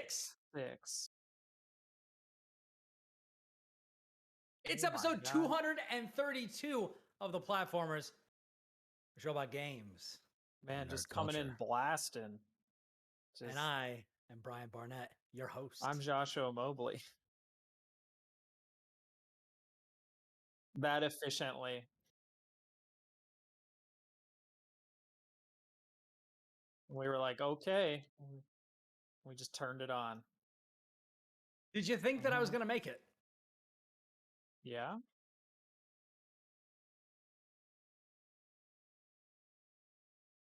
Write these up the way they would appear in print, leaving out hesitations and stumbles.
6. It's Oh my episode God. 232 of the Platformers, a show about games. Man, and just nerd coming in culture. blasting. And I am Brian Barnett, your host. I'm Joshua Mobley. That efficiently. We were like, okay. We just turned it on. Did you think that I was going to make it? Yeah.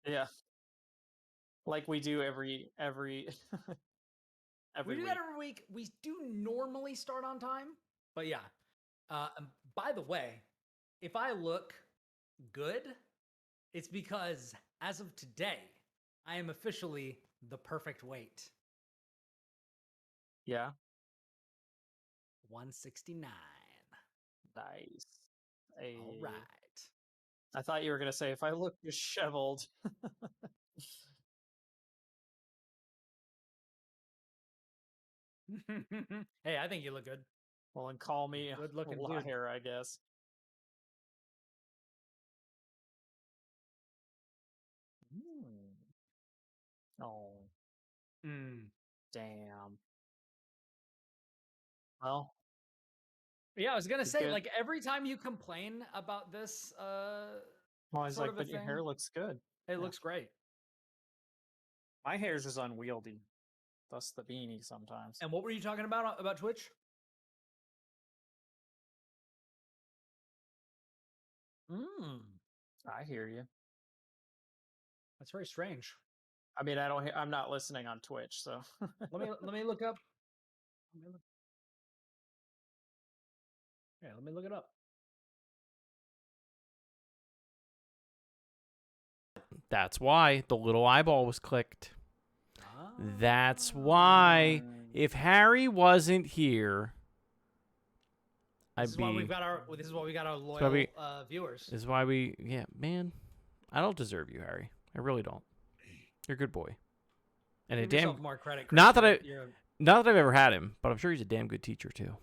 Yeah. Like we do every We do week. that every week. We do normally start on time, but yeah. By the way, if I look good, it's because as of today, I am officially the perfect weight. Yeah. 169. Nice. All right. I thought you were going to say, if I look disheveled. Hey, I think you look good. Well, and call me Good a looking dude. liar, I guess. Oh, damn. Well, Yeah, I was gonna say, good. like every time you complain about this Well, I was sort like, of a but your thing, hair looks good. it Yeah. looks great. My hair's just unwieldy. Thus the beanie sometimes. And what were you talking about Twitch? I hear you. That's very strange. I mean, I'm not listening on Twitch, so. Let me look up. Yeah, let me look it up. That's why the little eyeball was clicked. That's why if Harry wasn't here, This is why we got our loyal viewers. This is why man, I don't deserve you, Harry. I really don't. You're a good boy. And Give yourself more credit. Not that I've ever had him, but I'm sure he's a damn good teacher too.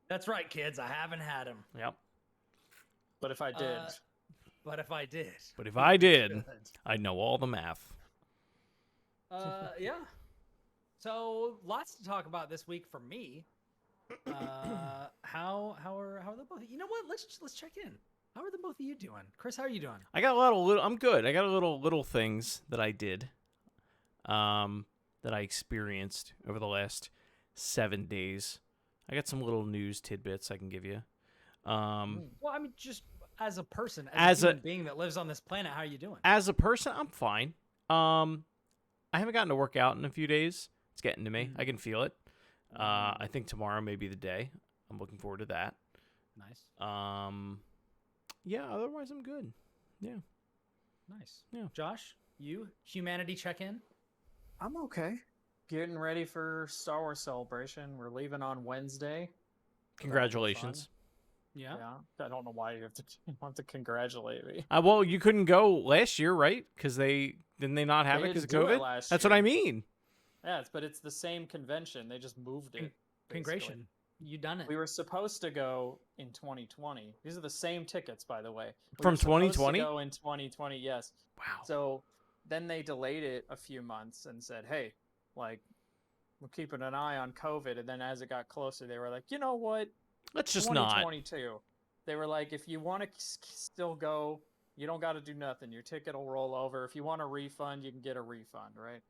That's right, kids. I haven't had him. Yep. But if I did. But if I did, I'd know all the math. Yeah. So lots to talk about this week for me. How are the both? You know what? Let's check in. How are the both of you doing, Chris? How are you doing? I got a lot of little. I'm good. I got a little things that I did, that I experienced over the last 7 days. I got some little news tidbits I can give you. Well, I mean, just as a person, as a human being that lives on this planet, how are you doing? As a person, I'm fine. I haven't gotten to work out in a few days. It's getting to me. I can feel it. I think tomorrow may be the day. I'm looking forward to that. Nice. Yeah, otherwise I'm good. Yeah. Nice. Yeah. Josh, you humanity check-in? I'm okay. Getting ready for Star Wars Celebration. We're leaving on Wednesday. Congratulations. Yeah. I don't know why you have to congratulate me. Well, you couldn't go last year, right? Because didn't they not have it because of COVID? That's what I mean. Yeah, but it's the same convention. They just moved it. Congratulations. You done it. We were supposed to go in 2020. These are the same tickets, by the way. From 2020? To go in 2020, yes. Wow. So then they delayed it a few months and said, hey, like, we're keeping an eye on COVID. And then as it got closer, they were like, you know what? Let's just not. 2022. They were like, if you want to still go, you don't got to do nothing. Your ticket will roll over. If you want a refund, you can get a refund, right?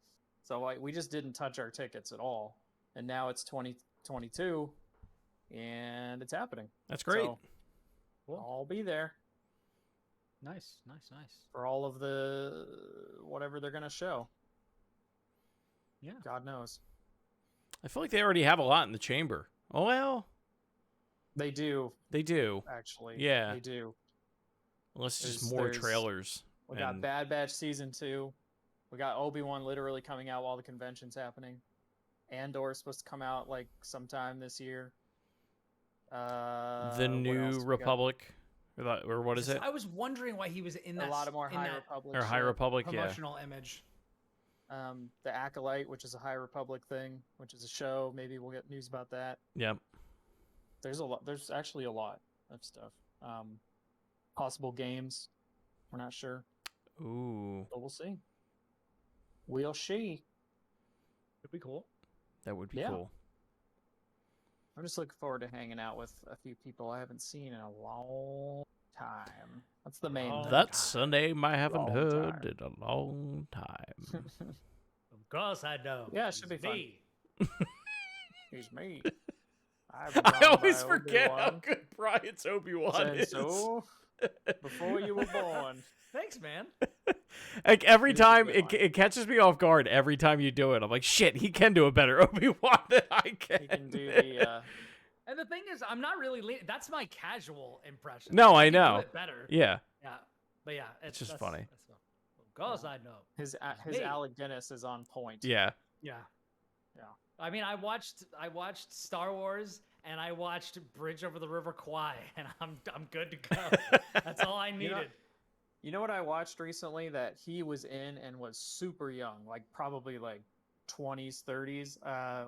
So we just didn't touch our tickets at all. And now it's 2022, and it's happening. That's great. So I'll be there. Nice. For all of the whatever they're going to show. Yeah. God knows. I feel like they already have a lot in the chamber. Oh, well. They do. Actually. Yeah. They do. Unless it's just more trailers. We got Bad Batch Season 2. We got Obi-Wan literally coming out while the convention's happening. Andor is supposed to come out like sometime this year. The New Republic. Or what is it? I was wondering why he was in that. A lot of more High Republic. Or High Republic, promotional image. The Acolyte, which is a High Republic thing, which is a show. Maybe we'll get news about that. Yep. There's a lot. There's actually a lot of stuff. Possible games. We're not sure, Ooh, but we'll see. We'll see. It'd be cool. that would be Yeah. cool. I'm just looking forward to hanging out with a few people I haven't seen in a long time. That's the main thing. That's a name I haven't Long heard time. in a long time. Of course I know. Yeah, it should be It's fun. me. He's me. I always forget how good Brian's Obi-Wan is. So, before you were born. Thanks, man. Like every It is a time good line. it catches me off guard every time you do it. I'm like, shit, he can do a better Obi-Wan than I can. You can do the. And the thing is, I'm not really. That's my casual impression. No, I You can do know. it better. Yeah. Yeah, but yeah, just that's- funny. That's, of course I know. His me. Alec Guinness is on point. Yeah. Yeah. Yeah. I mean, I watched Star Wars and I watched Bridge Over the River Kwai, and I'm good to go. That's all I needed. You know what I watched recently that he was in and was super young, like probably like 20s, 30s,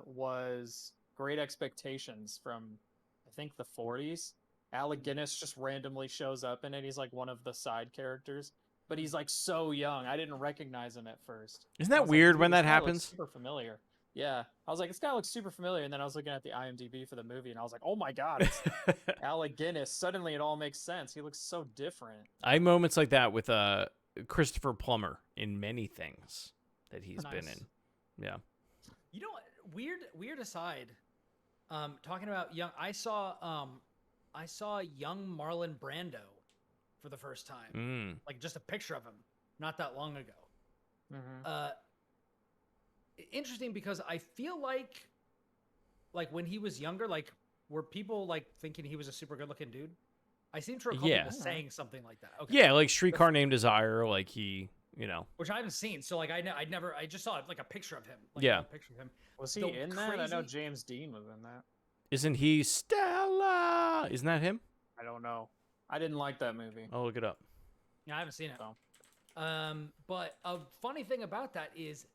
was Great Expectations from, I think, the 40s. Alec Guinness just randomly shows up in it. He's like one of the side characters, but he's like so young. I didn't recognize him at first. Isn't I that was like, weird "Dude, when this that guy looks happens? Super familiar. Yeah, I was like, this guy looks super familiar, and then I was looking at the IMDb for the movie, and I was like, oh my god, it's Alec Guinness. Suddenly, it all makes sense. He looks so different. I have moments like that with Christopher Plummer in many things that he's been Nice. in. Yeah. You know what? Weird aside. Talking about young, I saw young Marlon Brando for the first time. Mm. Like just a picture of him, not that long ago. Mm-hmm. Interesting because I feel like when he was younger, like were people like thinking he was a super good looking dude? I seem to recall Yeah. people saying something like that. Okay. Yeah, like Streetcar Named Desire, like he, Which I haven't seen, so like I just saw like a picture of him. Like, Yeah. a picture of him. Was he The in that? I know crazy- James Dean was in that. isn't he Stella? Isn't that him? I don't know. I didn't like that movie. I'll look it up. Yeah, I haven't seen it. So. But a funny thing about that is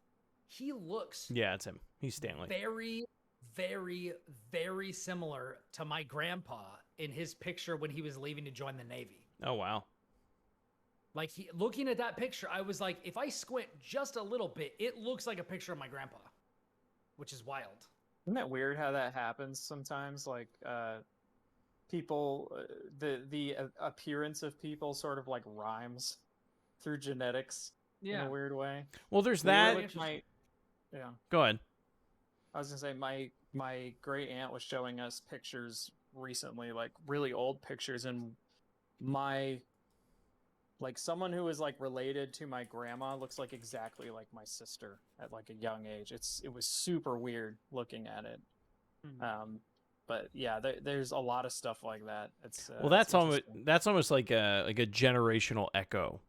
he looks Yeah, it's him. He's Stanley. very, very, very similar to my grandpa in his picture when he was leaving to join the Navy. Oh wow. Like looking at that picture, I was like, if I squint just a little bit, it looks like a picture of my grandpa, which is wild. Isn't that weird how that happens sometimes? Like, people, the appearance of people sort of like rhymes through genetics in a weird way. Well, there's We were that. with yeah. Go ahead. I was gonna say my great aunt was showing us pictures recently, like really old pictures, and someone who is like related to my grandma looks like exactly like my sister at like a young age. It was super weird looking at it. But yeah, there's a lot of stuff like that. It's Well, that's it's almost interesting. like a generational echo,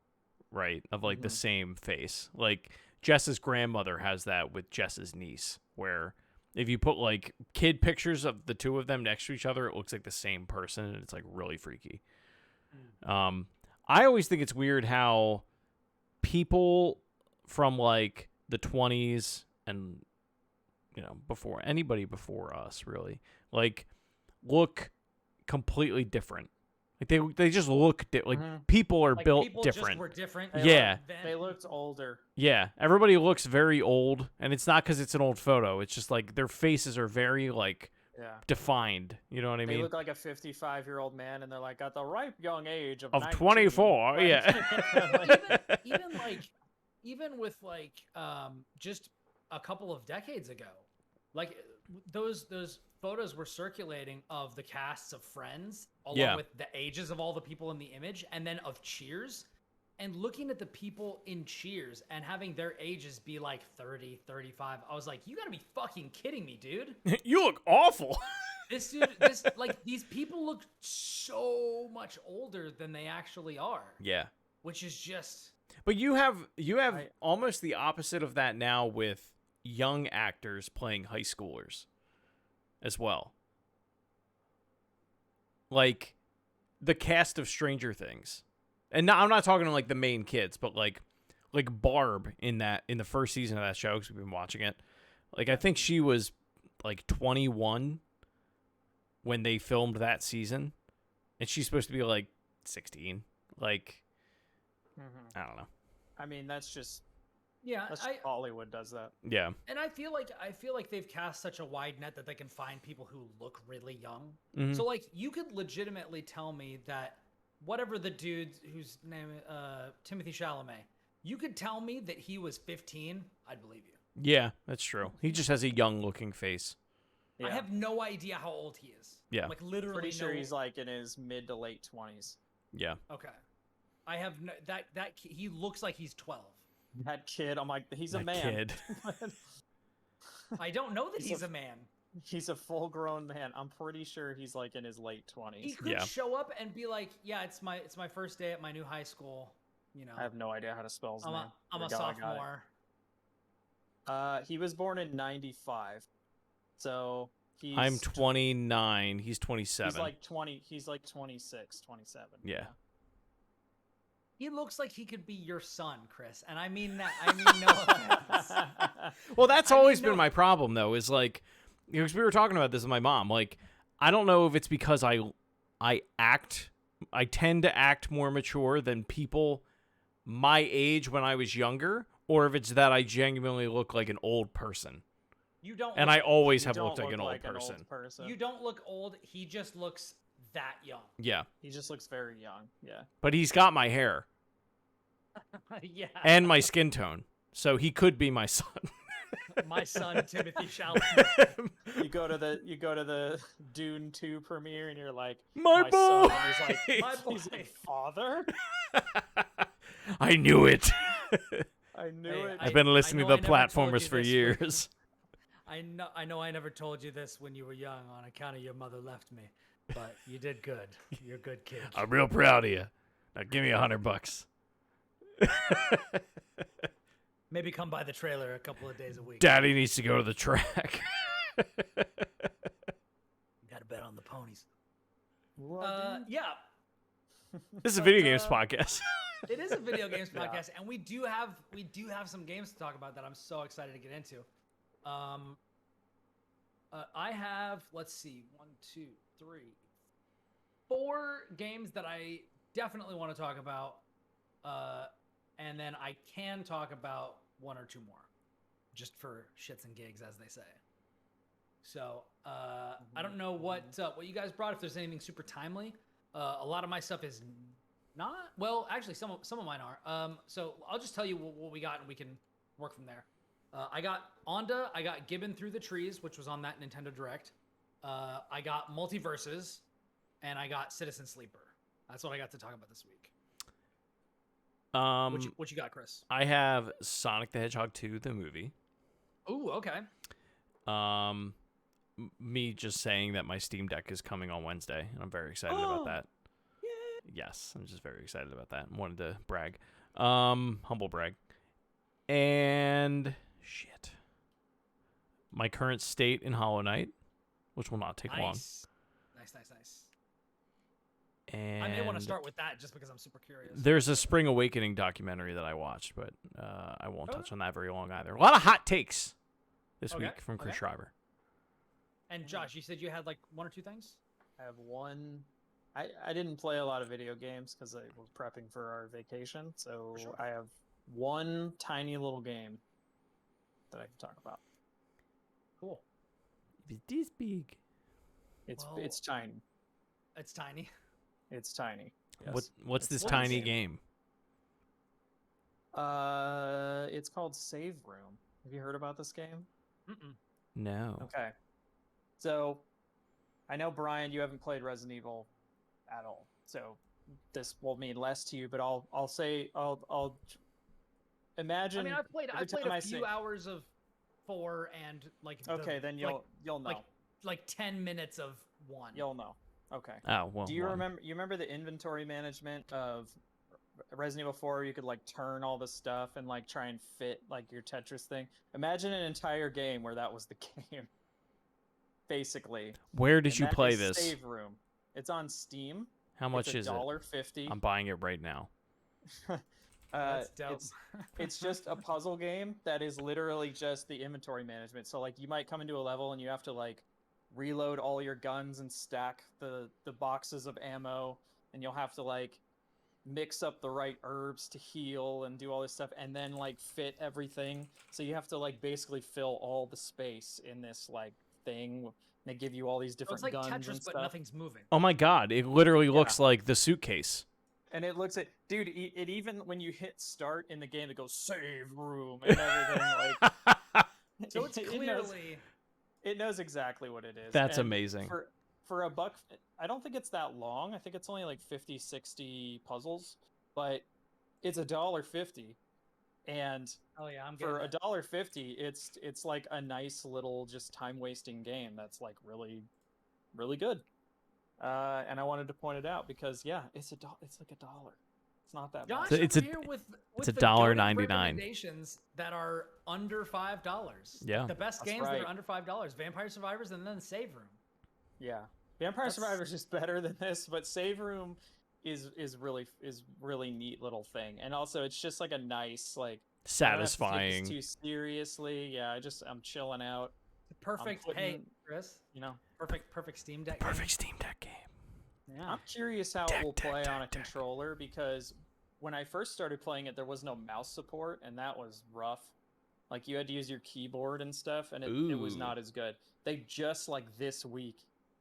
right? Of like the Mhm. same face. Like Jess's grandmother has that with Jess's niece, where if you put like kid pictures of the two of them next to each other, it looks like the same person, and it's like really freaky. I always think it's weird how people from like the 20s and before anybody before us really like look completely different. Like they just look like Mhm. people are Like, built people different. Just were different. Yeah. They looked older. Yeah, everybody looks very old, and it's not because it's an old photo. It's just like their faces are very like Yeah. defined. You know what I They mean? look like a 55-year-old man, and they're like at the ripe young age of Of 19. 24, Like, yeah. even with just a couple of decades ago, like those photos were circulating of the casts of Friends along Yeah. with the ages of all the people in the image, and then of Cheers, and looking at the people in Cheers and having their ages be like 30, 35. I was like, you gotta be fucking kidding me, dude. You look awful. These people look so much older than they actually are, Yeah. which is just But you have I- almost the opposite of that now with young actors playing high schoolers as well. Like the cast of Stranger Things. And I'm not talking to like the main kids, but like like Barb in the first season of that show, because we've been watching it. Like, I think she was like 21 when they filmed that season, and she's supposed to be like 16. Like, I don't know. I mean, that's just Yeah, Hollywood does that. Yeah. and I feel like they've cast such a wide net that they can find people who look really young. Mhm. So like you could legitimately tell me that whatever the dude whose name Timothy Chalamet, you could tell me that he was 15, I'd believe you. Yeah, that's true. He just has a young looking face. I have no idea how old he is. Yeah. Like literally Pretty sure he's like in his mid to late 20s. Yeah. Okay. I have no, that he looks like he's 12. That kid, I'm like, he's a That man. kid. I don't know that he's a man. He's a full-grown man. I'm pretty sure he's like in his late 20s. He could show up and be like, "Yeah, it's my first day at my new high school." You know, I have no idea how to spell his name. I'm a Forgot I got it. sophomore. He was born in 95. So I'm 29. He's 27. He's like 20. He's like 26, 27. Yeah. He looks like he could be your son, Chris, and I mean that. I mean no offense. Well, that's I mean, always no- been my problem, though, is like, because we were talking about this with my mom. Like, I don't know if it's because I tend to act more mature than people my age when I was younger, or if it's that I genuinely look like an old person. You don't. And look, I always You have don't looked like look an old like person. An old person. You don't look old. He just looks that young. Yeah. He just looks very young. Yeah. But he's got my hair Yeah. and my skin tone, so he could be my son. My son, Timothy Chalamet. You go to the Dune 2 premiere and you're like, My son. boy! And he's like, My boy. he's like, father? I knew it. I knew Hey, it. I've been listening know to the I never told platformers you for this years. I know I never told you this when you were young on account of your mother left me, but you did good. You're a good kid. I'm real proud of you. Now give me $100. Maybe come by the trailer a couple of days a week. Daddy needs to go to the track. Got to bet on the ponies. Yeah, This is a video But, games podcast. it is a video games Yeah. podcast, and we do have some games to talk about that I'm so excited to get into. I have, let's see, 1, 2, 3, 4 games that I definitely want to talk about, and then I can talk about 1 or 2 more, just for shits and gigs, as they say. So I don't know what you guys brought. If there's anything super timely, a lot of my stuff is not. Well, actually, some of mine are. So I'll just tell you what we got, and we can work from there. I got Onda. I got Gibbon Through the Trees, which was on that Nintendo Direct. I got Multiverses, and I got Citizen Sleeper. That's what I got to talk about this week. What you got, Chris? I have Sonic the Hedgehog 2, the movie. Ooh, okay. Me just saying that my Steam Deck is coming on Wednesday, and I'm very excited about that. Yes, I'm just very excited about that. Wanted to brag. Humble brag. And shit. My current state in Hollow Knight, which will not take long. Nice. And I may want to start with that just because I'm super curious. there's a Spring Awakening documentary that I watched, but I won't touch on that very long either. A lot of hot takes this week from Chris Schreiber. And Josh, you said you had like 1 or 2 things? I have one. I didn't play a lot of video games because I was prepping for our vacation. So For sure. I have one tiny little game that I can talk about. Cool. It's this big. It's Well- it's tiny. It's tiny. It's tiny. Yes. What's this It's tiny game. game? It's called Save Room. Have you heard about this game? Mm-mm. No. Okay. So, I know Brian, you haven't played Resident Evil at all. So, this will mean less to you, but I'll imagine. I mean, I've played every a time I few say- hours of 4 and like. Okay, then you'll know. Like 10 minutes of 1. You'll know. Okay. Oh well. Do you one. remember? You remember the inventory management of Resident Evil 4? You could like turn all the stuff and like try and fit like your Tetris thing. Imagine an entire game where that was the game. Basically. Where did And you that play is this? Save Room. It's on Steam. How much it's is it? $1.50. I'm buying it right now. That's dope. It's just a puzzle game that is literally just the inventory management. So like you might come into a level and you have to like reload all your guns and stack the boxes of ammo, and you'll have to like mix up the right herbs to heal and do all this stuff, and then like fit everything. So you have to like basically fill all the space in this like thing. They give you all these So different it's like guns Tetris, and but stuff. nothing's moving. Oh my god, it literally Yeah. looks like the suitcase. And it looks at dude. It even when you hit start in the game, it goes save room and everything. Like So it's clearly it knows exactly what it is. That's And amazing. For a buck, I don't think it's that long. I think it's only like 50, 60 puzzles, but it's $1.50, and oh yeah, I'm for getting it. $1.50, it's like a nice little just time wasting game that's like really, really good. And I wanted to point it out because yeah, it's it's like $1. It's not that Josh much. It's over a- here with it's the $1.99. goated recommendations that are under $5. Yeah. The best That's games that right. are under $5: Vampire Survivors and then Save Room. Yeah, Vampire That's- Survivors is better than this, but Save Room is really neat little thing, and also it's just like a nice like I don't have to take Satisfying. this too seriously. Yeah, I'm chilling out. Perfect. Hey, putting- Chris. You know, Perfect Steam Deck. Perfect Steam Deck game. Game. Yeah. I'm curious how Deck, it will deck, play on a deck, deck. controller because when I first started playing it, there was no mouse support, and that was rough. Like you had to use your keyboard and stuff, and it was Ooh. not as good. They just like this week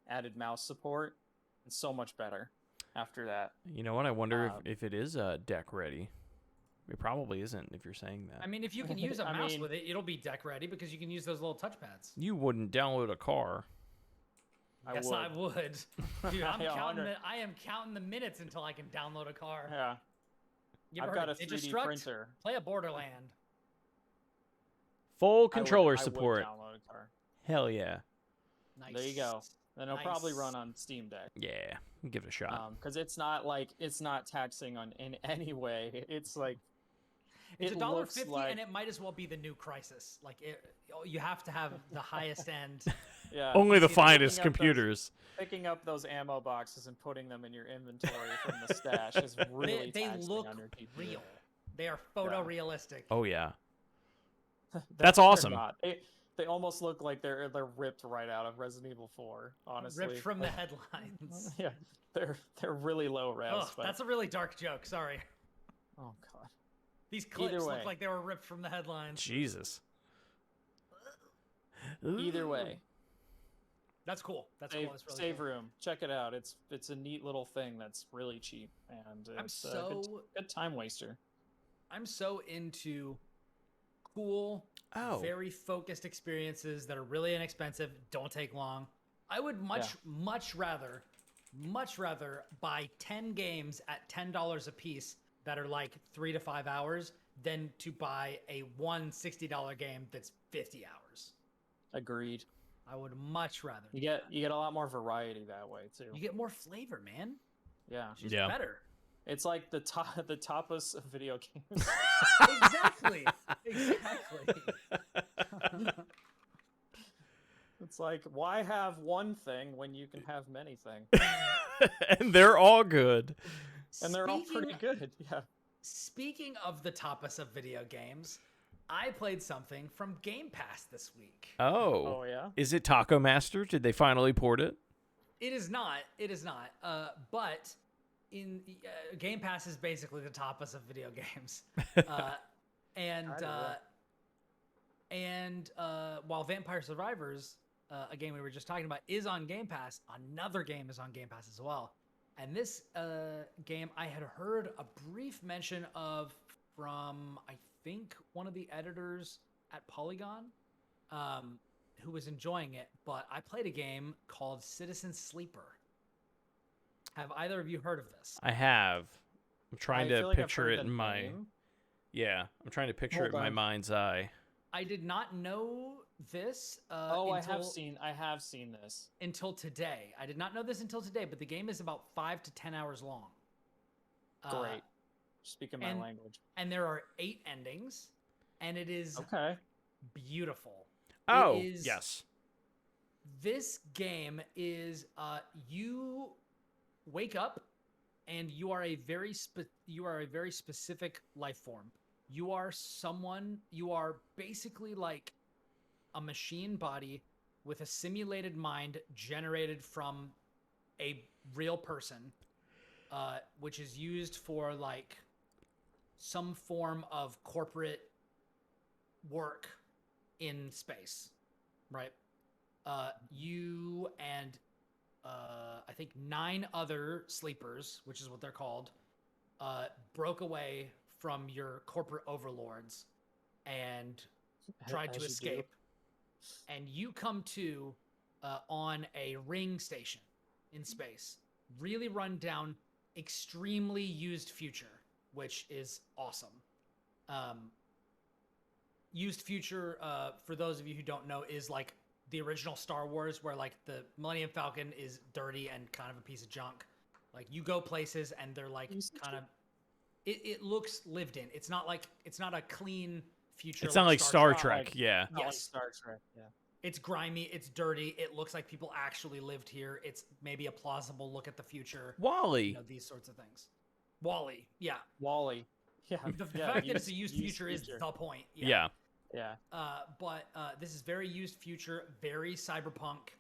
added mouse support, and so much better after that. You know what? I wonder Um, if it is deck ready. It probably isn't if you're saying that. I mean, if you can use a I mouse mean- with it, it'll be deck ready because you can use those little touchpads. You wouldn't download a car. Yes, I would. Dude, I'm Yeah, counting 100. I am counting the minutes until I can download a car. Yeah, You I've ever got a heard of 3D Digistruct? printer. Play a Borderland. Full I would- controller I would support. download a car. Hell yeah. Nice. There you go. Then it'll probably Nice. run on Steam Deck. Yeah. Give it a shot. Because it's not taxing on in any way. It's like It's it $1.50 looks like and it might as well be the new Crisis. Like you have to have the highest end. yeah, Only the either finest picking up those- computers. Picking up those ammo boxes and putting them in your inventory from the stash is really they taxing look on your GPU. real. They are photorealistic. Oh yeah. They're- That's they're awesome. not. They almost look like they're ripped right out of Resident Evil 4. Honestly, Ripped from the Like, headlines. yeah, they're really low res. Oh, but, that's a really dark joke. Sorry. oh god. These clips way. look like they were ripped from the headlines. Jesus. Either way, That's cool. That's save, cool. That's really save cool. room. Check it out. It's a neat little thing that's really cheap and I'm it's a so good time waster. I'm so into cool, Oh. very focused experiences that are really inexpensive, don't take long. I would much rather buy 10 games at $10 a piece that are like 3 to 5 hours than to buy a $160 game that's 50 hours. Agreed. I would much rather. You get a lot more variety that way too. You get more flavor, man. Yeah, It's just Yeah. better. it's like the tapas of video games. Exactly. Exactly. It's like why have one thing when you can have many things, And they're all good. and they're all Speaking- pretty good. Yeah. Speaking of the tapas of video games, I played something from Game Pass this week. Oh. Oh yeah. Is it Taco Master? Did they finally port it? It is not. It is not. But in Game Pass is basically the tapas of video games. And while Vampire Survivors, a game we were just talking about, is on Game Pass, another game is on Game Pass as well. And this game I had heard a brief mention of from, I think, one of the editors at Polygon, who was enjoying it. But I played a game called Citizen Sleeper. Have either of you heard of this? I have. I'm trying I to feel like I've picture heard it the in my name. Yeah, I'm trying to picture Hold it in my on. mind's eye. I did not know this Oh, I until, have seen this. until today. I did not know this until today, but the game is about 5 to 10 hours long. Great. Speaking my and- language. And there are 8 endings, and it is Okay. Oh, beautiful. is- yes. This game is you wake up and you are a very specific life form. You are basically like a machine body with a simulated mind generated from a real person, which is used for like some form of corporate work in space, right? You and I think 9 other sleepers, which is what they're called, broke away from your corporate overlords and tried to As you do. escape. And you come to on a ring station in space. Really run down, extremely used future, which is awesome. Used future, for those of you who don't know, is like the original Star Wars, where like the Millennium Falcon is dirty and kind of a piece of junk. Like you go places and they're like kind of, it looks lived in. It's not a clean future. It's not like Star Trek. Trek. Yeah. Not like Yes. Star Trek. Yeah. It's grimy, it's dirty, it looks like people actually lived here. It's maybe a plausible look at the future. Wally. You know, these sorts of things. Wally, yeah. Wally. Yeah. The yeah, fact that it's a used future is the point. Yeah. Yeah. But this is very used future, very cyberpunk.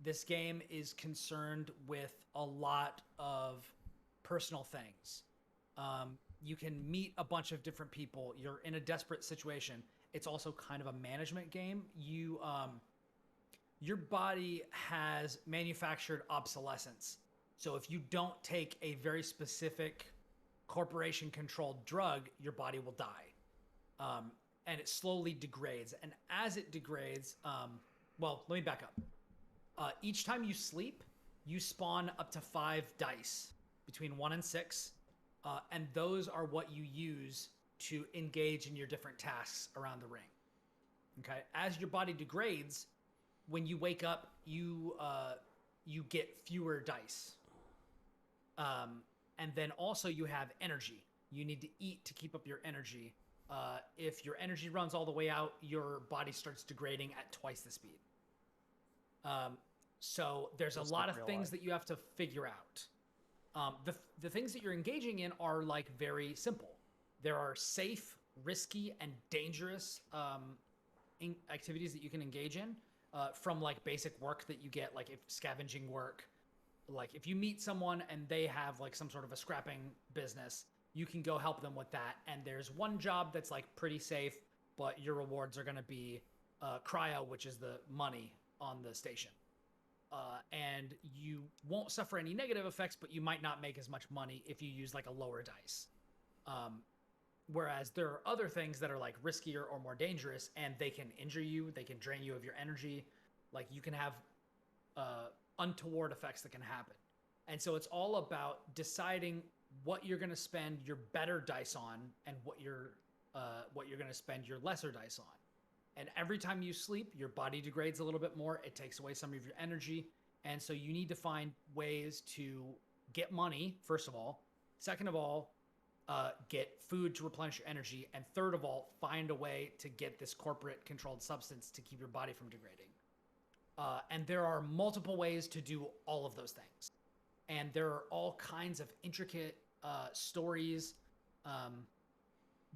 This game is concerned with a lot of personal things. You can meet a bunch of different people. You're in a desperate situation. It's also kind of a management game. Your body has manufactured obsolescence. So if you don't take a very specific corporation-controlled drug, your body will die. And it slowly degrades. And as it degrades, well, let me back up. Each time you sleep, you spawn up to 5 dice, between 1 and 6. And those are what you use to engage in your different tasks around the ring. Okay? As your body degrades, when you wake up, you get fewer dice. And then also you have energy. You need to eat to keep up your energy. If your energy runs all the way out, your body starts degrading at twice the speed. So there's Just a lot like of real things life. that you have to figure out. The things that you're engaging in are like very simple. There are safe, risky, and dangerous activities that you can engage in, from like basic work that you get, like if scavenging work. Like if you meet someone and they have like some sort of a scrapping business, you can go help them with that. And there's one job that's like pretty safe, but your rewards are going to be cryo, which is the money on the station. And you won't suffer any negative effects, but you might not make as much money if you use like a lower dice. Whereas there are other things that are like riskier or more dangerous, and they can injure you, they can drain you of your energy. Like you can have untoward effects that can happen. And so it's all about deciding what you're going to spend your better dice on and what you're going to spend your lesser dice on. And every time you sleep, your body degrades a little bit more. It takes away some of your energy. And so you need to find ways to get money, first of all. Second of all, get food to replenish your energy. And third of all, find a way to get this corporate controlled substance to keep your body from degrading. And there are multiple ways to do all of those things. And there are all kinds of intricate stories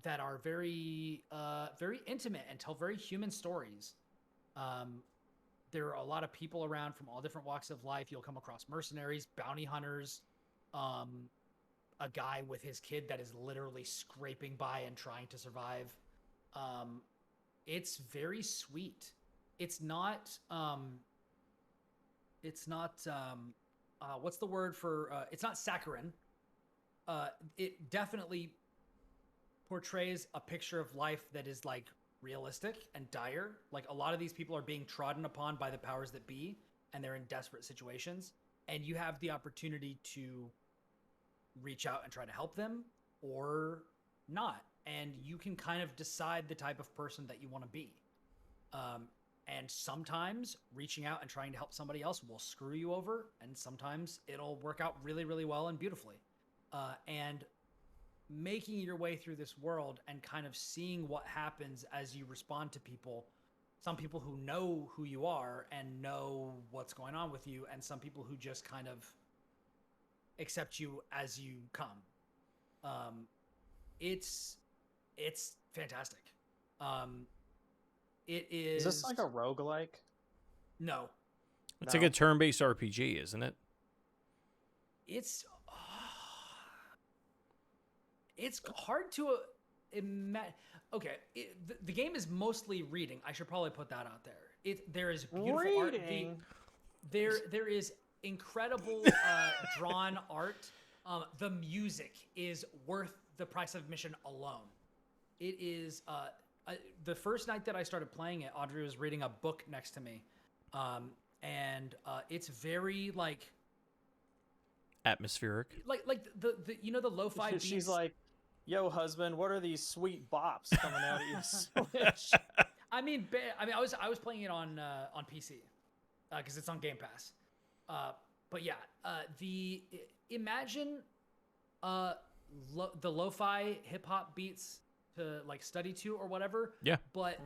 that are very, very intimate and tell very human stories. There are a lot of people around from all different walks of life. You'll come across mercenaries, bounty hunters, a guy with his kid that is literally scraping by and trying to survive. It's very sweet. It's not what's the word for, it's not saccharine. It definitely portrays a picture of life that is like realistic and dire. Like a lot of these people are being trodden upon by the powers that be, and they're in desperate situations. And you have the opportunity to reach out and try to help them or not. And you can kind of decide the type of person that you want to be. And sometimes reaching out and trying to help somebody else will screw you over. And sometimes it'll work out really, really well and beautifully. And making your way through this world and kind of seeing what happens as you respond to people. Some people who know who you are and know what's going on with you, and some people who just kind of accept you as you come. It's fantastic. It is. Is this like a roguelike? No, It's like a turn-based RPG, isn't it? it's it's hard to imagine. Okay, the game is mostly reading. I should probably put that out there. There is beautiful art. There is incredible drawn art. The music is worth the price of admission alone. It is the first night that I started playing it, Audrey was reading a book next to me, and it's very like Atmospheric. like the you know the lo-fi beats. She's like, "Yo, husband, what are these sweet bops coming out of your Switch?" I mean, I was playing it on PC because it's on Game Pass. But yeah, imagine the lo-fi hip hop beats to like study to or whatever. Yeah. But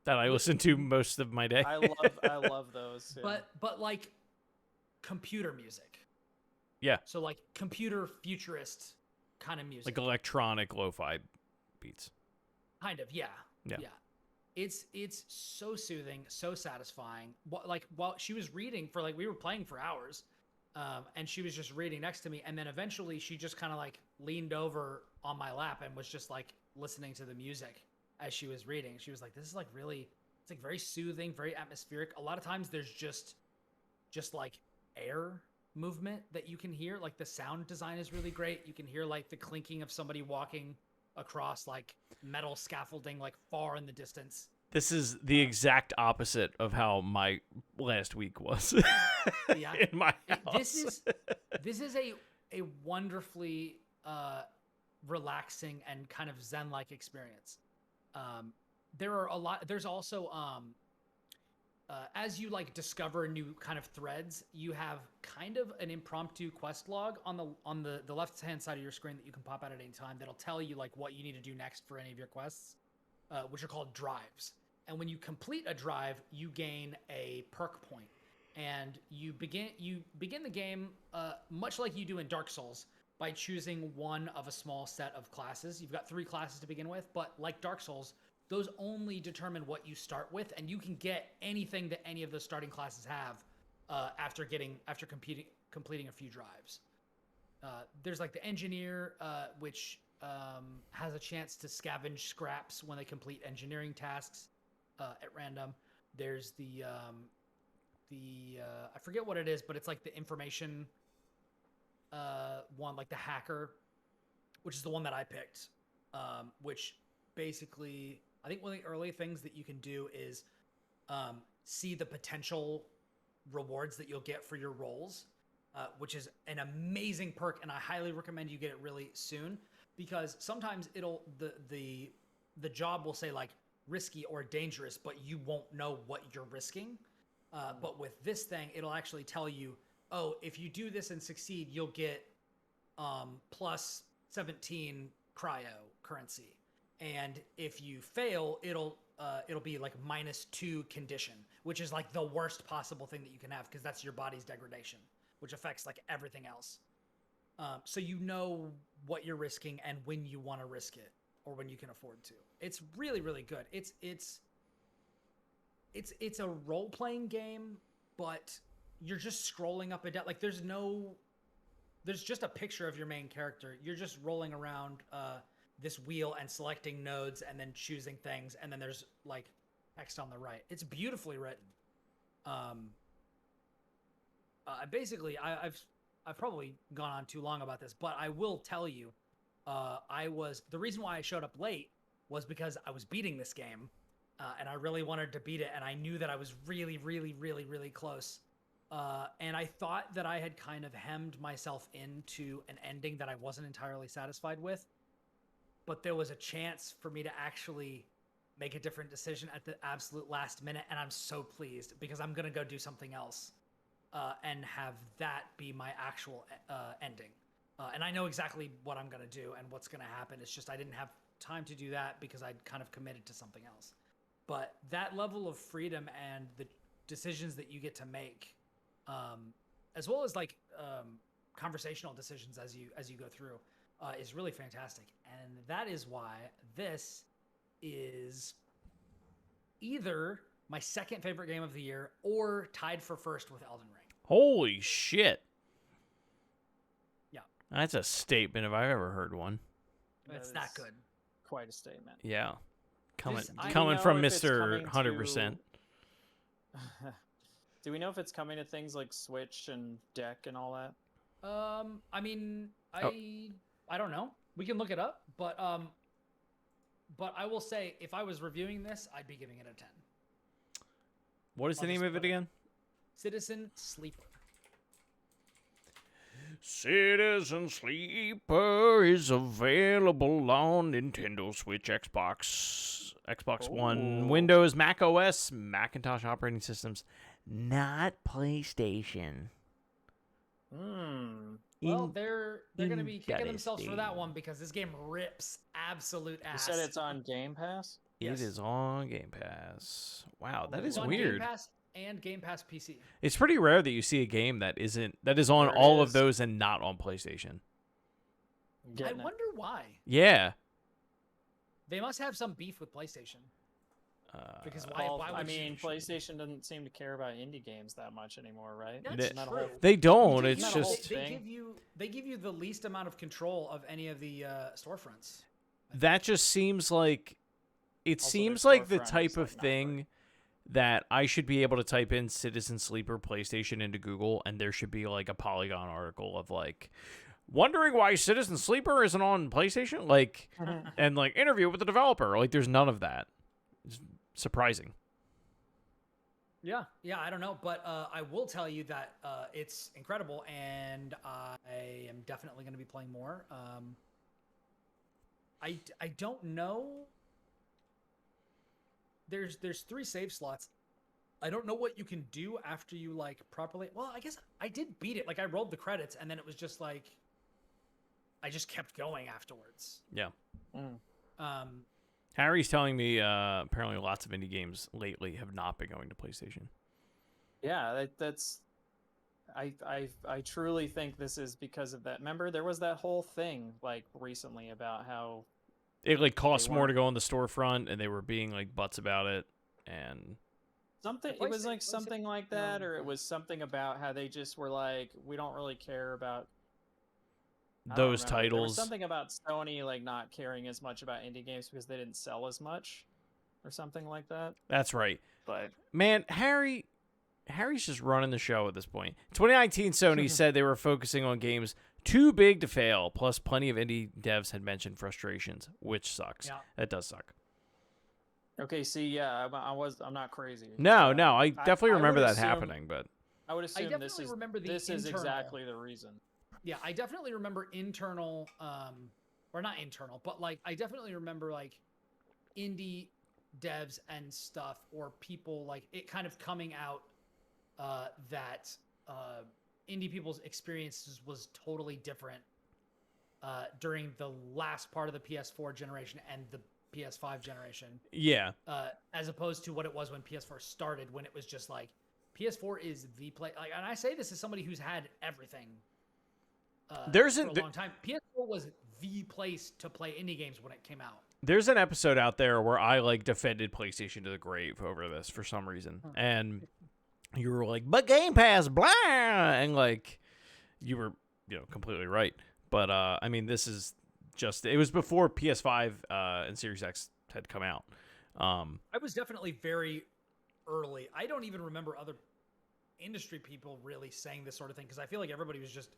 that I listen to most of my day. I love those. Yeah. But like computer music. Yeah. So like computer futurist kind of music. Like electronic lo-fi beats. Kind of, yeah. Yeah. Yeah. It's so soothing, so satisfying. Like while she was reading for like we were playing for hours, and she was just reading next to me, and then eventually she just kind of like leaned over on my lap and was just like listening to the music as she was reading. She was like, "This is like really, it's like very soothing, very atmospheric." A lot of times there's just like air movement that you can hear. Like the sound design is really great. You can hear like the clinking of somebody walking across like metal scaffolding like far in the distance. This is the exact opposite of how my last week was. Yeah. In my house. This is a wonderfully relaxing and kind of zen-like experience. There's also as you like discover new kind of threads, you have kind of an impromptu quest log on the left hand side of your screen that you can pop out at any time that'll tell you like what you need to do next for any of your quests, which are called drives. And when you complete a drive, you gain a perk point, and you begin the game much like you do in Dark Souls by choosing one of a small set of classes. You've got 3 classes to begin with, but like Dark Souls, those only determine what you start with, and you can get anything that any of those starting classes have after completing a few drives. There's like the engineer, which has a chance to scavenge scraps when they complete engineering tasks at random. There's the I forget what it is, but it's like the information one, like the hacker, which is the one that I picked, which basically I think one of the early things that you can do is see the potential rewards that you'll get for your rolls, which is an amazing perk, and I highly recommend you get it really soon, because sometimes the job will say like risky or dangerous, but you won't know what you're risking. But with this thing, it'll actually tell you, oh, if you do this and succeed, you'll get plus 17 cryo currency. And if you fail, it'll be like -2 condition, which is like the worst possible thing that you can have, because that's your body's degradation, which affects like everything else. So you know what you're risking and when you want to risk it or when you can afford to. It's really, really good. It's a role-playing game, but you're just scrolling up and down. Like there's just a picture of your main character. You're just rolling around this wheel and selecting nodes and then choosing things, and then there's like text on the right. It's beautifully written. Basically, I've probably gone on too long about this, but I will tell you, the reason why I showed up late was because I was beating this game, and I really wanted to beat it, and I knew that I was really, really, really, really close. And I thought that I had kind of hemmed myself into an ending that I wasn't entirely satisfied with, but there was a chance for me to actually make a different decision at the absolute last minute, and I'm so pleased, because I'm going to go do something else and have that be my actual ending. And I know exactly what I'm going to do and what's going to happen. It's just I didn't have time to do that because I'd kind of committed to something else. But that level of freedom and the decisions that you get to make, as well as like conversational decisions as you go through is really fantastic, and that is why this is either my second favorite game of the year or tied for first with Elden Ring. Holy shit. Yeah. That's a statement if I've ever heard one. It's that good. Quite a statement. Yeah. Coming I coming know from if it's Mr. coming 100%. Do we know if it's coming to things like Switch and Deck and all that? I mean, Oh. I don't know. We can look it up, but I will say if I was reviewing this, I'd be giving it a 10. What is the I'll name just of it put it. again? Citizen Sleeper. Citizen Sleeper is available on Nintendo Switch, Xbox One, Ooh. Windows, Mac OS, Macintosh operating systems, not PlayStation. Well, they're going to be kicking Interesting. themselves for that one because this game rips absolute You ass. said it's on Game Pass? Yes. It is on Game Pass. Wow, that It's is on weird. Game Pass and Game Pass PC. It's pretty rare that you see a game that is on There it all of is. those and not on PlayStation. I wonder why. Yeah. They must have some beef with PlayStation. Because why? Well, Why would I mean, you? PlayStation doesn't seem to care about indie games that much anymore, right? That's They- Isn't that a true. whole- They don't. They- It's Isn't that a whole just they thing? give you the least amount of control of any of the storefronts. that just seems like it Also, seems their like the storefront is, type of like, not thing that I should be able to type in Citizen Sleeper PlayStation into Google and there should be like a Polygon article of like wondering why Citizen Sleeper isn't on PlayStation, like and like interview with the developer. Like there's none of that. It's surprising. Yeah, I don't know, but I will tell you that it's incredible, and I am definitely going to be playing more. I don't know. There's 3 save slots. I don't know what you can do after you like properly. Well, I guess I did beat it. Like I rolled the credits, and then it was just like I just kept going afterwards. Yeah. Um, Harry's telling me apparently lots of indie games lately have not been going to PlayStation. Yeah, that's. I truly think this is because of that. Remember, there was that whole thing like recently about how It like costs They more to weren't- go on the storefront, and they were being like butts about it. And something. The It was PlayStation- like something like that, or it no. was something about how they just were like, we don't really care about I don't those remember. There was titles, something about Sony like not caring as much about indie games because they didn't sell as much, or something like that. that's right. But Man, Harry's just running the show at this point. 2019, Sony said they were focusing on games too big to fail, plus plenty of indie devs had mentioned frustrations, which sucks. Yeah. That does suck. okay, see, yeah, I'm not crazy. No, Uh, no, I definitely I remember would that assume- happening, but I would assume this definitely is remember the this is internal- exactly the reason. Yeah, I definitely remember internal, or not internal, but like I definitely remember like indie devs and stuff, or people like it kind of coming out that indie people's experiences was totally different during the last part of the PS4 generation and the PS5 generation, yeah. as opposed to what it was when PS4 started, when it was just like PS4 is the play. Like, and I say this as somebody who's had everything. There's for a- a long time. PS4 was the place to play indie games when it came out. There's an episode out there where I like defended PlayStation to the grave over this for some reason, and you were like, "But Game Pass, blah," and like, you were, completely right. But I mean, this is it was before PS5 and Series X had come out. I was definitely very early. I don't even remember other industry people really saying this sort of thing because I feel like everybody was just,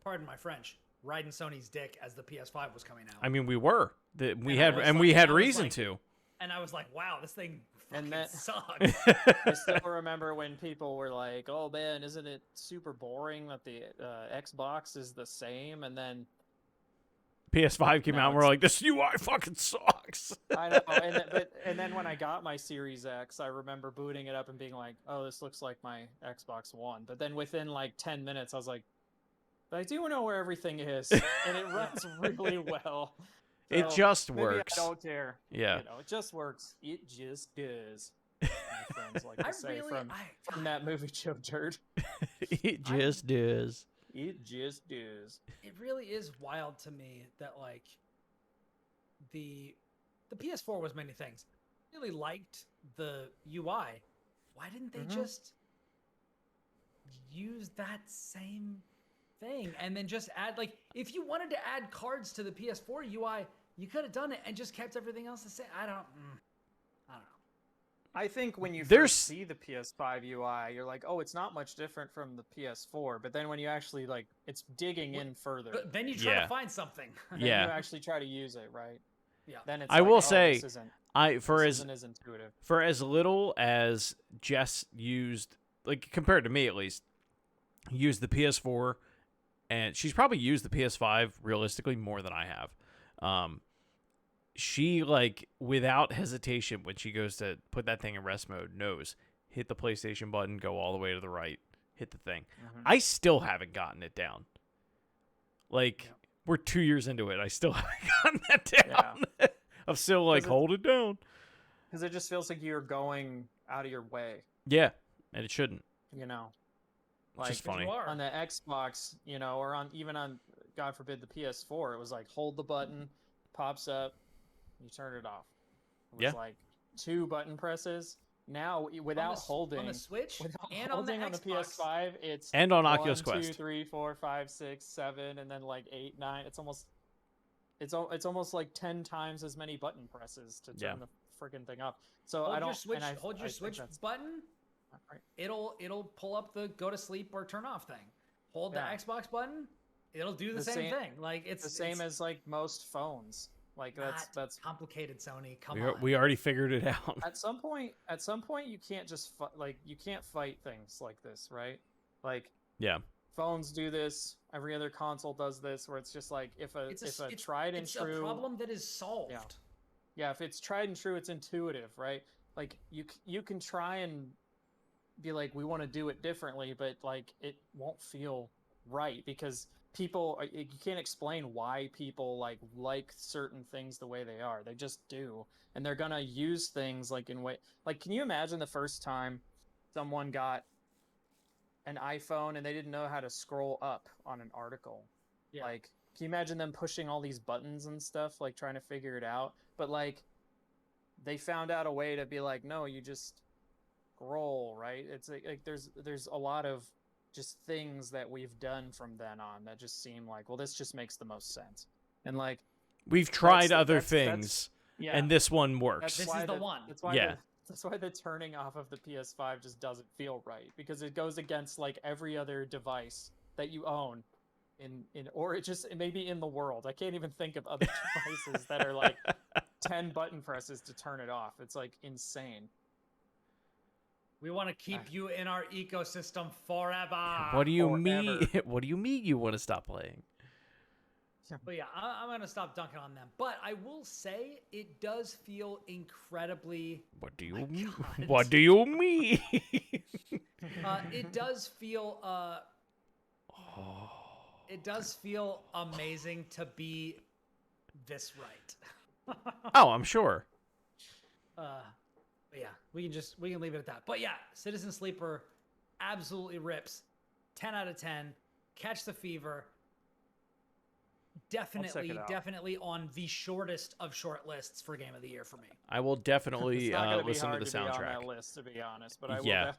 pardon my French, riding Sony's dick as the PS5 was coming out. I mean, we were we And I had was and like- we had I was reason like- to. And I was like, wow, this thing fucking And that- sucks. I still remember when people were like, "Oh man, isn't it super boring that the Xbox is the same?" And then PS5 came No, out, and we're it's- like, "This UI fucking sucks." I know, and then when I got my Series X, I remember booting it up and being like, "Oh, this looks like my Xbox One." But then within like 10 minutes, I was like, "But I do know where everything is, and it runs really well." It So just maybe works. I don't care. Yeah. It just works. It just does. My friends like I to say really, from that movie Joe Dirt. It just does. It just does. It really is wild to me that like the PS4 was many things. I really liked the UI. Why didn't they just use that same thing and then just add, like, if you wanted to add cards to the PS4 UI, you could have done it and just kept everything else the same. I don't know. I think when you There's- first see the PS5 UI, you're like, oh, it's not much different from the PS4. But then when you actually like, it's digging in further. But then you try Yeah. to find something. Then Yeah. you actually try to use it, right? Yeah. Then it's I like, will oh, say, this isn't as intuitive. For as little as Jess used, like compared to me at least, used the PS4, and she's probably used the PS5 realistically more than I have. She, like, without hesitation, when she goes to put that thing in rest mode, knows, hit the PlayStation button, go all the way to the right, hit the thing. I still haven't gotten it down. Like, we're 2 years into it. I still haven't gotten that down. Yeah. I'm still like, hold it down. Because it just feels like you're going out of your way, Yeah, and it shouldn't. you know? It's just funny. You are. On the Xbox, you know, or even on, God forbid, the PS4, it was like, hold the button, pops up, you turn it off. It was Yeah. like 2 button presses. Now, without holding... on the Switch Without and holding on the Xbox. PS5, it's And on 1, Oculus 2, Quest. 3, 4, 5, 6, 7, and then like 8, 9. It's almost like 10 times as many button presses to turn the freaking thing up. So Hold I don't your Switch, and hold I your think Switch that's button. not right. It'll pull up the go to sleep or turn off thing. Hold Yeah. the Xbox button. It'll do the same thing. Like it's the same as like most phones. Like that's complicated. Sony, come on. We already figured it out. at some point you can't just you can't fight things like this, right? Like Yeah. phones do this, every other console does this, where it's just like if a tried and true a problem that is solved. Yeah, if it's tried and true, it's intuitive, right? Like you can try and be like, we want to do it differently, but like it won't feel right because people, you can't explain why people like certain things the way they are. They just do, and they're gonna use things like in way. Like, can you imagine the first time someone got an iPhone and they didn't know how to scroll up on an article? Yeah. Like, can you imagine them pushing all these buttons and stuff, like trying to figure it out? But like, they found out a way to be like, no, you just scroll, right? It's like there's a lot of just things that we've done from then on that just seem like, well, this just makes the most sense. And like, We've tried other that's- things, yeah, and this one works. This is the one. That's why Yeah. that's why the turning off of the PS5 just doesn't feel right, because it goes against like every other device that you own or it just maybe in the world. I can't even think of other devices that are like 10 button presses to turn it off. It's like insane. We want to keep you in our ecosystem forever. What do you forever. mean? What do you mean you want to stop playing? But yeah, I'm gonna stop dunking on them. But I will say it does feel incredibly. What do you My mean? God. What do you mean? It does feel. It does feel amazing to be this right. Oh, I'm sure. But yeah, we can leave it at that. But yeah, Citizen Sleeper absolutely rips. 10 out of 10. Catch the fever. Definitely on the shortest of short lists for Game of the Year for me. I will definitely It's not gonna be listen to hard the to be on soundtrack. that list, to be honest, but I will Yeah.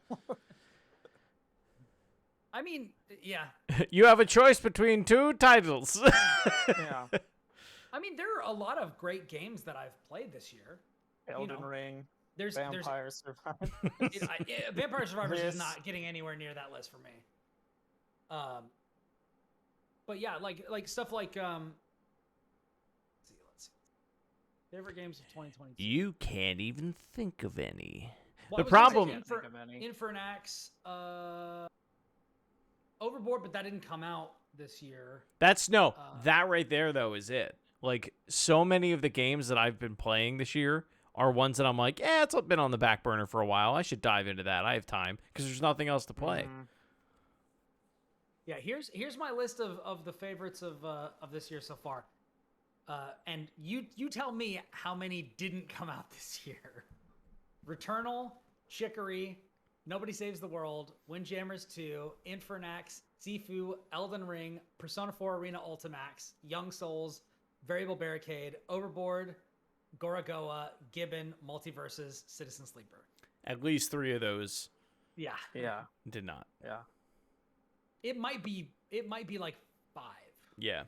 I mean, yeah. You have a choice between 2 titles. Yeah. I mean, there are a lot of great games that I've played this year. Elden Ring, There's Vampire Survivors. Vampire Survivors is This. not getting anywhere near that list for me. But yeah, like stuff like let's see. Favorite games of 2022. You can't even think of any. Well, The I was gonna problem- say Can't think of any. Infernax, Overboard, but that didn't come out this year. That's that right there though is it. Like so many of the games that I've been playing this year are ones that I'm like, it's been on the back burner for a while. I should dive into that. I have time because there's nothing else to play. Mhm. Yeah, here's my list of the favorites of this year so far. And you tell me how many didn't come out this year. Returnal, Chicory, Nobody Saves the World, Windjammers 2, Infernax, Sifu, Elden Ring, Persona 4 Arena Ultimax, Young Souls, Variable Barricade, Overboard, Gorogoa, Gibbon, Multiverses, Citizen Sleeper. At least 3 of those Yeah. Yeah. did not. Yeah. It might be like 5. Yeah.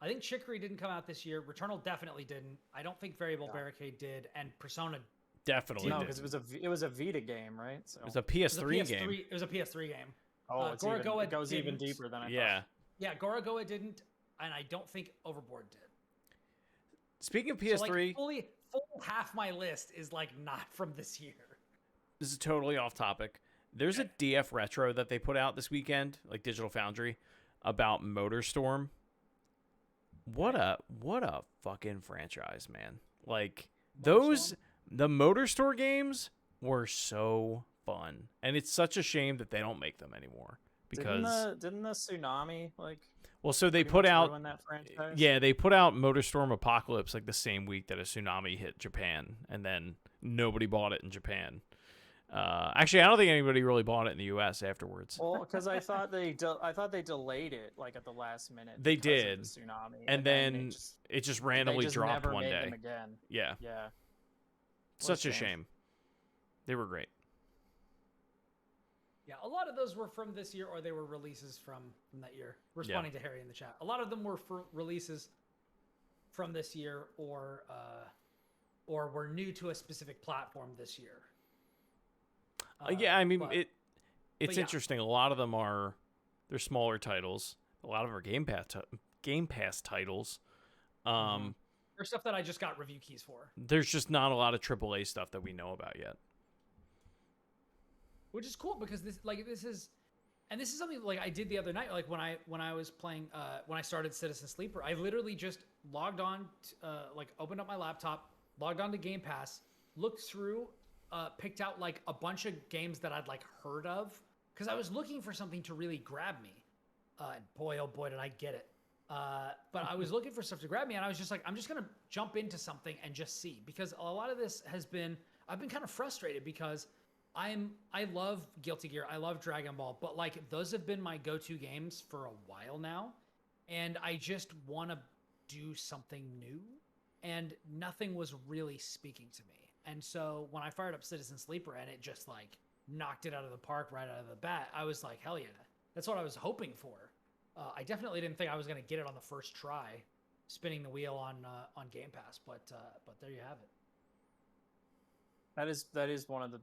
I think Chicory didn't come out this year. Returnal definitely didn't. I don't think Variable Barricade did, and Persona. Definitely No, did. because it was a Vita game, right? So It was a PS3 game. It was a PS3 game. oh, Gorogoa it goes even didn't. deeper than I Yeah. thought. Yeah, Gorogoa didn't, and I don't think Overboard did. Speaking of So, PS3, like, full half my list is like not from this year. this is totally off topic. There's a DF Retro that they put out this weekend, like Digital Foundry, about MotorStorm. What a fucking franchise, man. Like the MotorStorm games were so fun. And it's such a shame that they don't make them anymore. Because didn't the tsunami well, so they pretty put much out ruin that franchise? yeah, they put out MotorStorm Apocalypse like the same week that a tsunami hit Japan, and then nobody bought it in Japan. Actually, I don't think anybody really bought it in the U.S. afterwards. Well, because I thought they delayed it like at the last minute. They because of did. the tsunami, And then it just randomly they just dropped never one made day. them again. Yeah, Yeah. such a shame. shame. They were great. Yeah, a lot of those were from this year, or they were releases from that year. Responding to Harry in the chat, a lot of them were for releases from this year, or were new to a specific platform this year. Yeah, I mean but it's yeah. interesting. A lot of them they're smaller titles. A lot of them are Game Pass titles. There's stuff that I just got review keys for, There's just not a lot of AAA stuff that we know about yet. which is cool because this is something like I did the other night. Like when I was playing, when I started Citizen Sleeper, I literally just logged on, opened up my laptop, logged on to Game Pass, looked through, picked out like a bunch of games that I'd like heard of, because I was looking for something to really grab me. And boy, oh boy, did I get it. But I was looking for stuff to grab me, and I was just like, I'm just gonna jump into something and just see, because a lot of this I've been kind of frustrated because I love Guilty Gear, I love Dragon Ball, but like those have been my go-to games for a while now, and I just want to do something new, and nothing was really speaking to me. And so when I fired up Citizen Sleeper and it just like knocked it out of the park right out of the bat, I was like, hell yeah, that's what I was hoping for. I definitely didn't think I was going to get it on the first try, spinning the wheel on Game Pass, but there you have it. That is one of the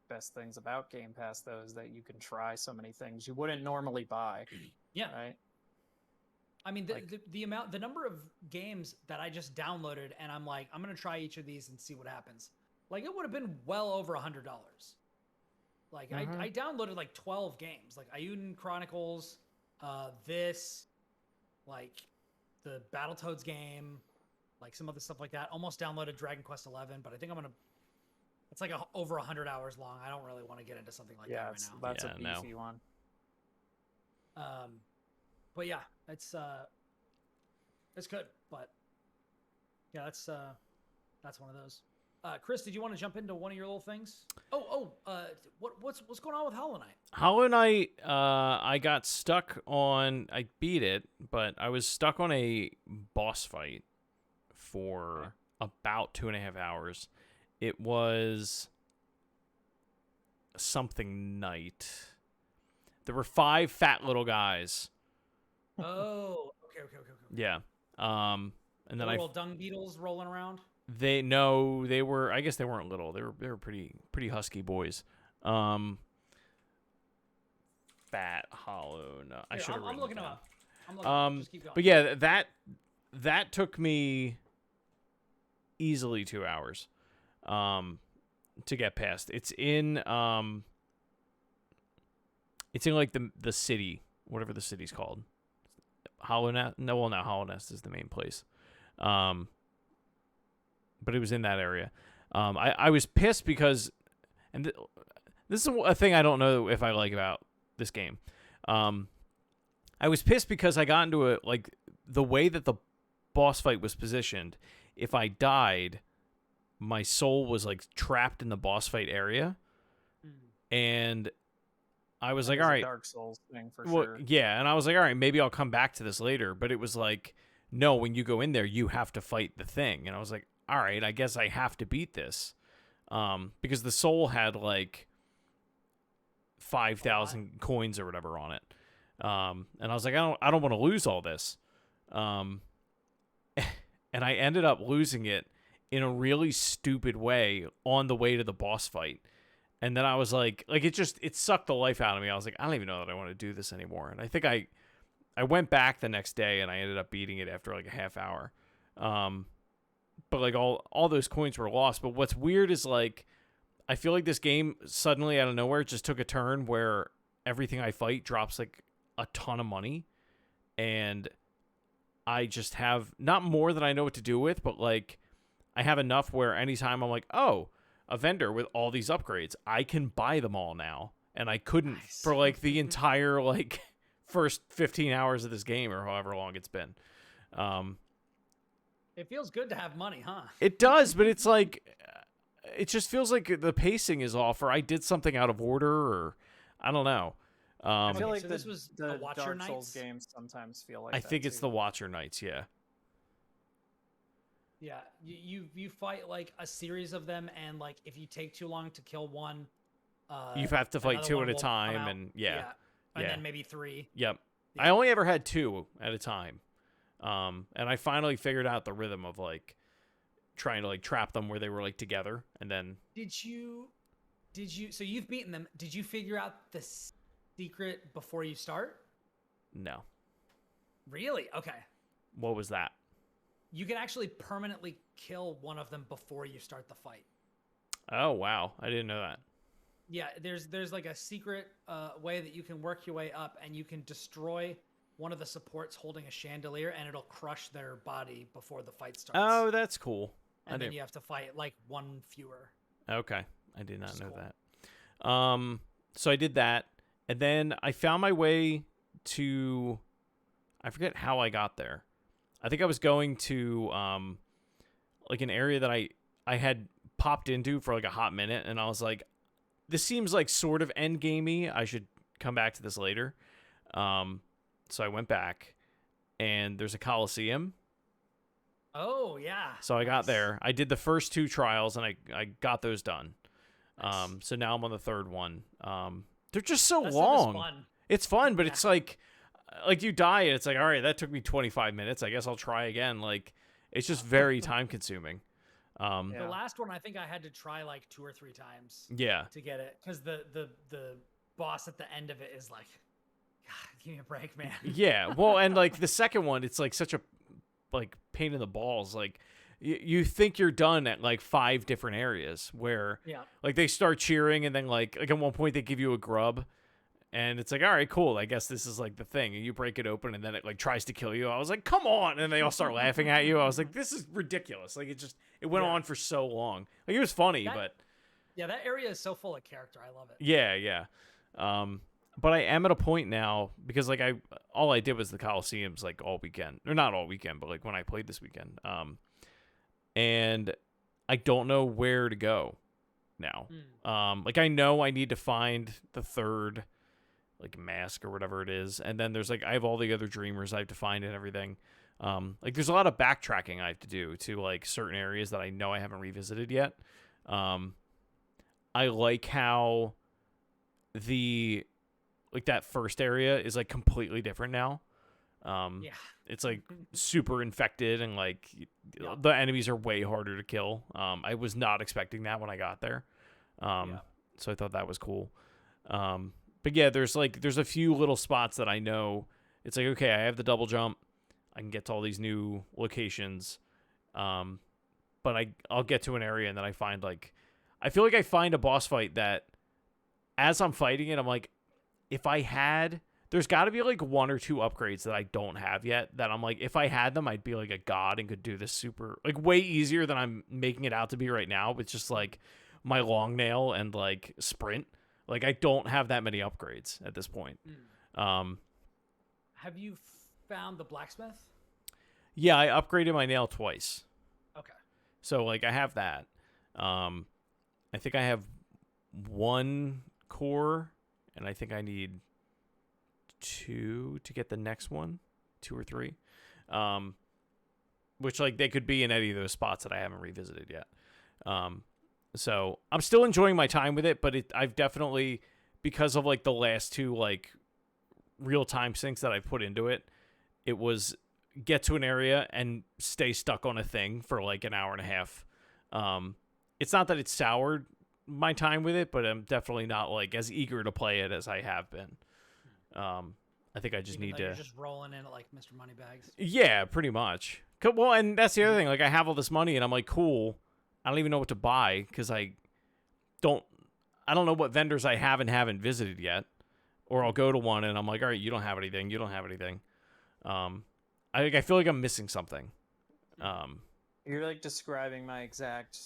best things about Game Pass, though, is that you can try so many things you wouldn't normally buy. Yeah. Right. I mean, the number of games that I just downloaded, and I'm like, I'm gonna try each of these and see what happens. Like, it would have been well over $100. Like, I downloaded like 12 games, like Ayuden Chronicles, this, like the Battletoads game, like some other stuff like that. Almost downloaded Dragon Quest 11, but I think I'm gonna. It's like over 100 hours long. I don't really want to get into something like that right now. That's a beefy one. But yeah, it's good. But yeah, that's one of those. Chris, did you want to jump into one of your little things? What's going on with Hollow Knight? Hollow Knight, I got stuck on. I beat it, but I was stuck on a boss fight for about 2.5 hours. It was something night. There were 5 fat little guys. Oh, okay. Yeah. And then little dung beetles rolling around. They were. I guess they weren't little. They were pretty husky boys. Fat Hollow. No, I should have. I'm looking them up. Just keep going. But yeah, that took me easily 2 hours, to get past. It's in like the city, whatever the city's called. Hollow Nest. No, well, now Hollow Nest is the main place. But it was in that area. I was pissed because, and this is a thing I don't know if I like about this game. I was pissed because I got into the way that the boss fight was positioned. If I died, my soul was like trapped in the boss fight area. And I was That like, is all a right, Dark Souls thing for well, sure. yeah, and I was like, all right, maybe I'll come back to this later. But it was like, no, when you go in there, you have to fight the thing. And I was like, all right, I guess I have to beat this, because the soul had like 5,000 coins or whatever on it, and I was like, I don't want to lose all this, and I ended up losing it in a really stupid way on the way to the boss fight. And then I was like it sucked the life out of me. I was like, I don't even know that I want to do this anymore. And I think I went back the next day and I ended up beating it after like a half hour. But like all those coins were lost. But what's weird is like, I feel like this game suddenly out of nowhere just took a turn where everything I fight drops like a ton of money. And I just have not more than I know what to do with, but like I have enough where anytime I'm like, oh, a vendor with all these upgrades, I can buy them all now. And I couldn't for like the entire like first 15 hours of this game or however long it's been. It feels good to have money, huh? It does, but it's like, it just feels like the pacing is off, or I did something out of order, or I don't know. I feel Okay, like so the, this was the the Watcher Dark Knights? Souls games sometimes feel like I that think it's too. the Watcher Knights, yeah. Yeah, you fight like a series of them, and like if you take too long to kill one, You have to fight another two one at a will come time, out. and yeah. and Yeah. then maybe 3. Yep. Yeah. I only ever had 2 at a time. And I finally figured out the rhythm of like trying to like trap them where they were like together, and then Did you? So you've beaten them. Did you figure out the secret before you start? no. Really? Okay. What was that? You can actually permanently kill one of them before you start the fight. Oh wow, I didn't know that. Yeah, there's like a secret way that you can work your way up, and you can destroy one of the supports holding a chandelier, and it'll crush their body before the fight starts. Oh, that's cool. and then you have to fight like one fewer. Okay, I did not know cool. that. So I did that, and then I found my way to, I forget how I got there. I think I was going to like an area that I had popped into for like a hot minute, and I was like, this seems like sort of end gamey. I should come back to this later. So I went back, and there's a Coliseum. Oh yeah. So I got there. I did the first 2 trials, and I got those done. Nice. So now I'm on the third one. They're just so That long. stuff is fun. It's fun, but Yeah. it's like you die, and it's like, all right, that took me 25 minutes. I guess I'll try again. Like, it's just very time consuming. Yeah. The last one I think I had to try like 2 or 3 times Yeah. to get it, because the boss at the end of it is like, God, give me a break, man. Yeah. Well, and like the second one, it's like such a like pain in the balls. Like you think you're done at like 5 different areas where Yeah. like they start cheering, and then like at one point they give you a grub, and it's like, all right, cool, I guess this is like the thing, and you break it open, and then it like tries to kill you. I was like, come on. And they all start laughing at you. I was like, this is ridiculous. Like it went on for so long. Like it was funny, but Yeah, that area is so full of character. I love it. yeah. But I am at a point now, because like all I did was the Coliseums like all weekend, or not all weekend, but like when I played this weekend. And I don't know where to go now. Like I know I need to find the third like mask or whatever it is, and then there's like I have all the other dreamers I have to find and everything. Like there's a lot of backtracking I have to do to like certain areas that I know I haven't revisited yet. I like how the like that first area is like completely different now. Yeah. It's like super infected, and like the enemies are way harder to kill. I was not expecting that when I got there. So I thought that was cool. But yeah, there's a few little spots that I know it's like, okay, I have the double jump. I can get to all these new locations. But I'll get to an area, and then I find like, I feel like I find a boss fight that as I'm fighting it, I'm like, if I had, there's got to be like 1 or 2 upgrades that I don't have yet that I'm like, if I had them, I'd be like a god and could do this super, like way easier than I'm making it out to be right now. With just like my long nail and like sprint. Like I don't have that many upgrades at this point. Have you found the blacksmith? Yeah, I upgraded my nail twice. Okay. So like I have that. I think I have 1 core, and I think I need 2 to get the next one, 2 or 3. Which like they could be in any of those spots that I haven't revisited yet. So I'm still enjoying my time with it, but I've definitely, because of like the last 2 like real time syncs that I put into it, it was get to an area and stay stuck on a thing for like an hour and a half. It's not that it's soured my time with it, but I'm definitely not like as eager to play it as I have been. I think I just Even need though to you're just rolling in it like Mr. Moneybags. Yeah, pretty much. Well, and that's the other thing. Like, I have all this money, and I'm like, cool. I don't even know what to buy because I don't know what vendors I haven't visited yet. Or I'll go to one, and I'm like, all right, you don't have anything. You don't have anything. I feel like I'm missing something. You're like describing my exact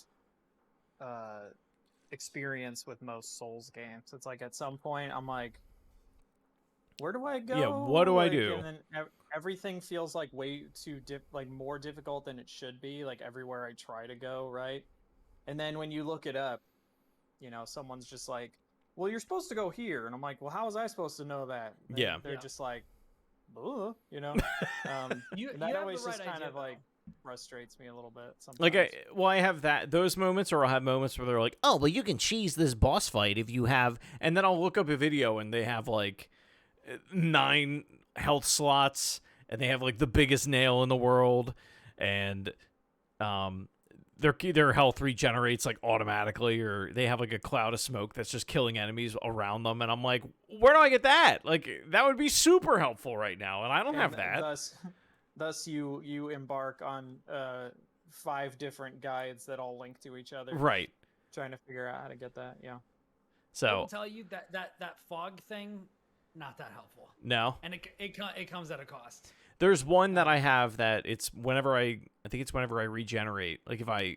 experience with most Souls games. It's like at some point I'm like, where do I go? Yeah, what do I do? And then everything feels like way too more difficult than it should be. Like everywhere I try to go, right? And then when you look it up, someone's just like, well, you're supposed to go here, and I'm like, well, how was I supposed to know that? And they're just like, ugh, You that have always the right just kind idea, of though. like frustrates me a little bit sometimes. Like, I have those moments, or I'll have moments where they're like, oh, well, you can cheese this boss fight if you have, and then I'll look up a video, and they have like 9 health slots, and they have like the biggest nail in the world, and their health regenerates like automatically, or they have like a cloud of smoke that's just killing enemies around them, and I'm like, where do I get that? Like, that would be super helpful right now, and I don't have that. Thus you embark on 5 different guides that all link to each other, Right? Trying to figure out how to get that. Yeah. I So will tell you that fog thing, not that helpful. no, And it comes at a cost. there's one that I have that it's whenever I think it's whenever I regenerate. Like if I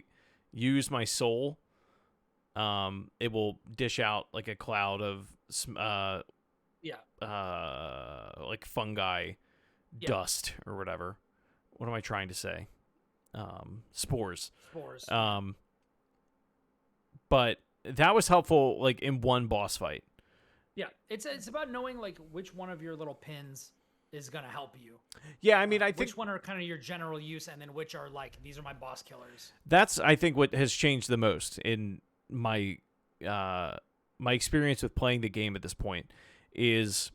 use my soul, it will dish out like a cloud of like fungi dust or whatever. What am I trying to say? Spores. But that was helpful like in one boss fight. Yeah, it's about knowing like which one of your little pins is gonna help you. Yeah, I mean, I think which one are kind of your general use, and then which are like these are my boss killers. that's I think what has changed the most in my my experience with playing the game at this point is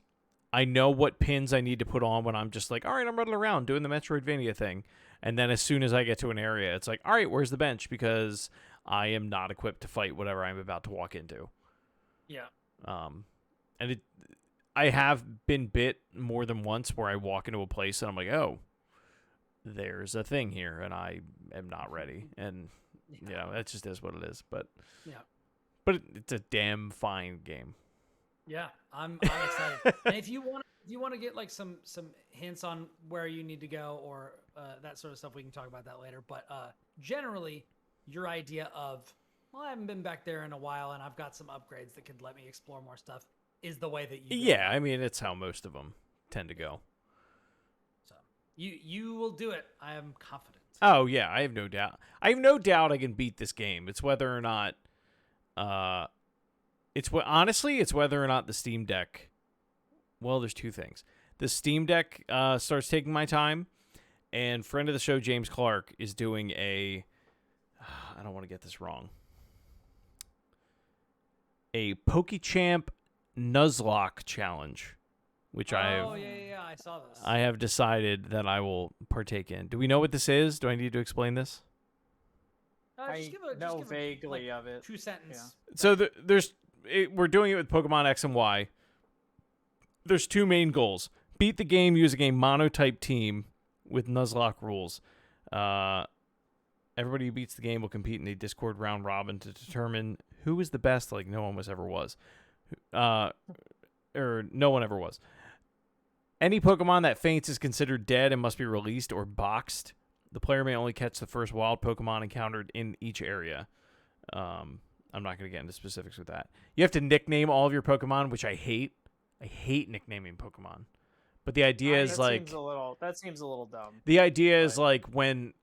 I know what pins I need to put on when I'm just like, all right, I'm running around doing the Metroidvania thing, and then as soon as I get to an area, it's like, all right, where's the bench? Because I am not equipped to fight whatever I'm about to walk into. Yeah. And I have been bit more than once where I walk into a place and I'm like, oh, there's a thing here, and I am not ready. And that just is what it is. But it's a damn fine game. Yeah, I'm excited. And if you want to get like some hints on where you need to go or that sort of stuff, we can talk about that later. But generally, your idea of, well, I haven't been back there in a while, and I've got some upgrades that could let me explore more stuff, is the way that you go. Yeah, I mean, it's how most of them tend to go. So you will do it. I am confident. Oh yeah, I have no doubt. I have no doubt I can beat this game. It's whether or not, honestly, it's whether or not the Steam Deck. Well, there's 2 things. The Steam Deck starts taking my time, and friend of the show James Clark is doing a. I don't want to get this wrong. A PokeChamp Nuzlocke challenge, which I saw this. I have decided that I will partake in. Do we know what this is? Do I need to explain this? I know vaguely of it. 2 sentence. Yeah. So we're doing it with Pokemon X and Y. There's 2 main goals: beat the game using a monotype team with Nuzlocke rules. Everybody who beats the game will compete in a Discord round robin to determine who is the best. Like no one ever was. Or no one ever was. Any Pokemon that faints is considered dead and must be released or boxed. The player may only catch the first wild Pokemon encountered in each area. I'm not going to get into specifics with that. You have to nickname all of your Pokemon, which I hate. I hate nicknaming Pokemon. But the idea is like... That seems a little dumb. The idea is like when...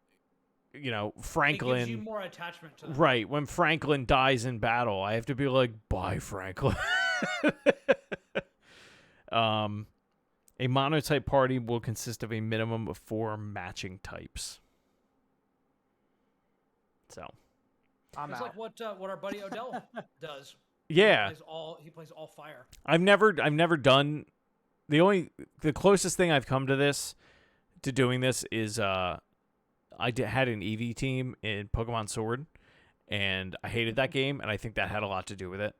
Franklin. It gives you more attachment to them. Right. When Franklin dies in battle, I have to be like, bye, Franklin. A monotype party will consist of a minimum of 4 matching types. So, I'm It's out. like what our buddy Odell does. yeah, He plays all fire. I've never done the closest thing I've come to doing this is had an EV team in Pokemon Sword, and I hated that game, and I think that had a lot to do with it.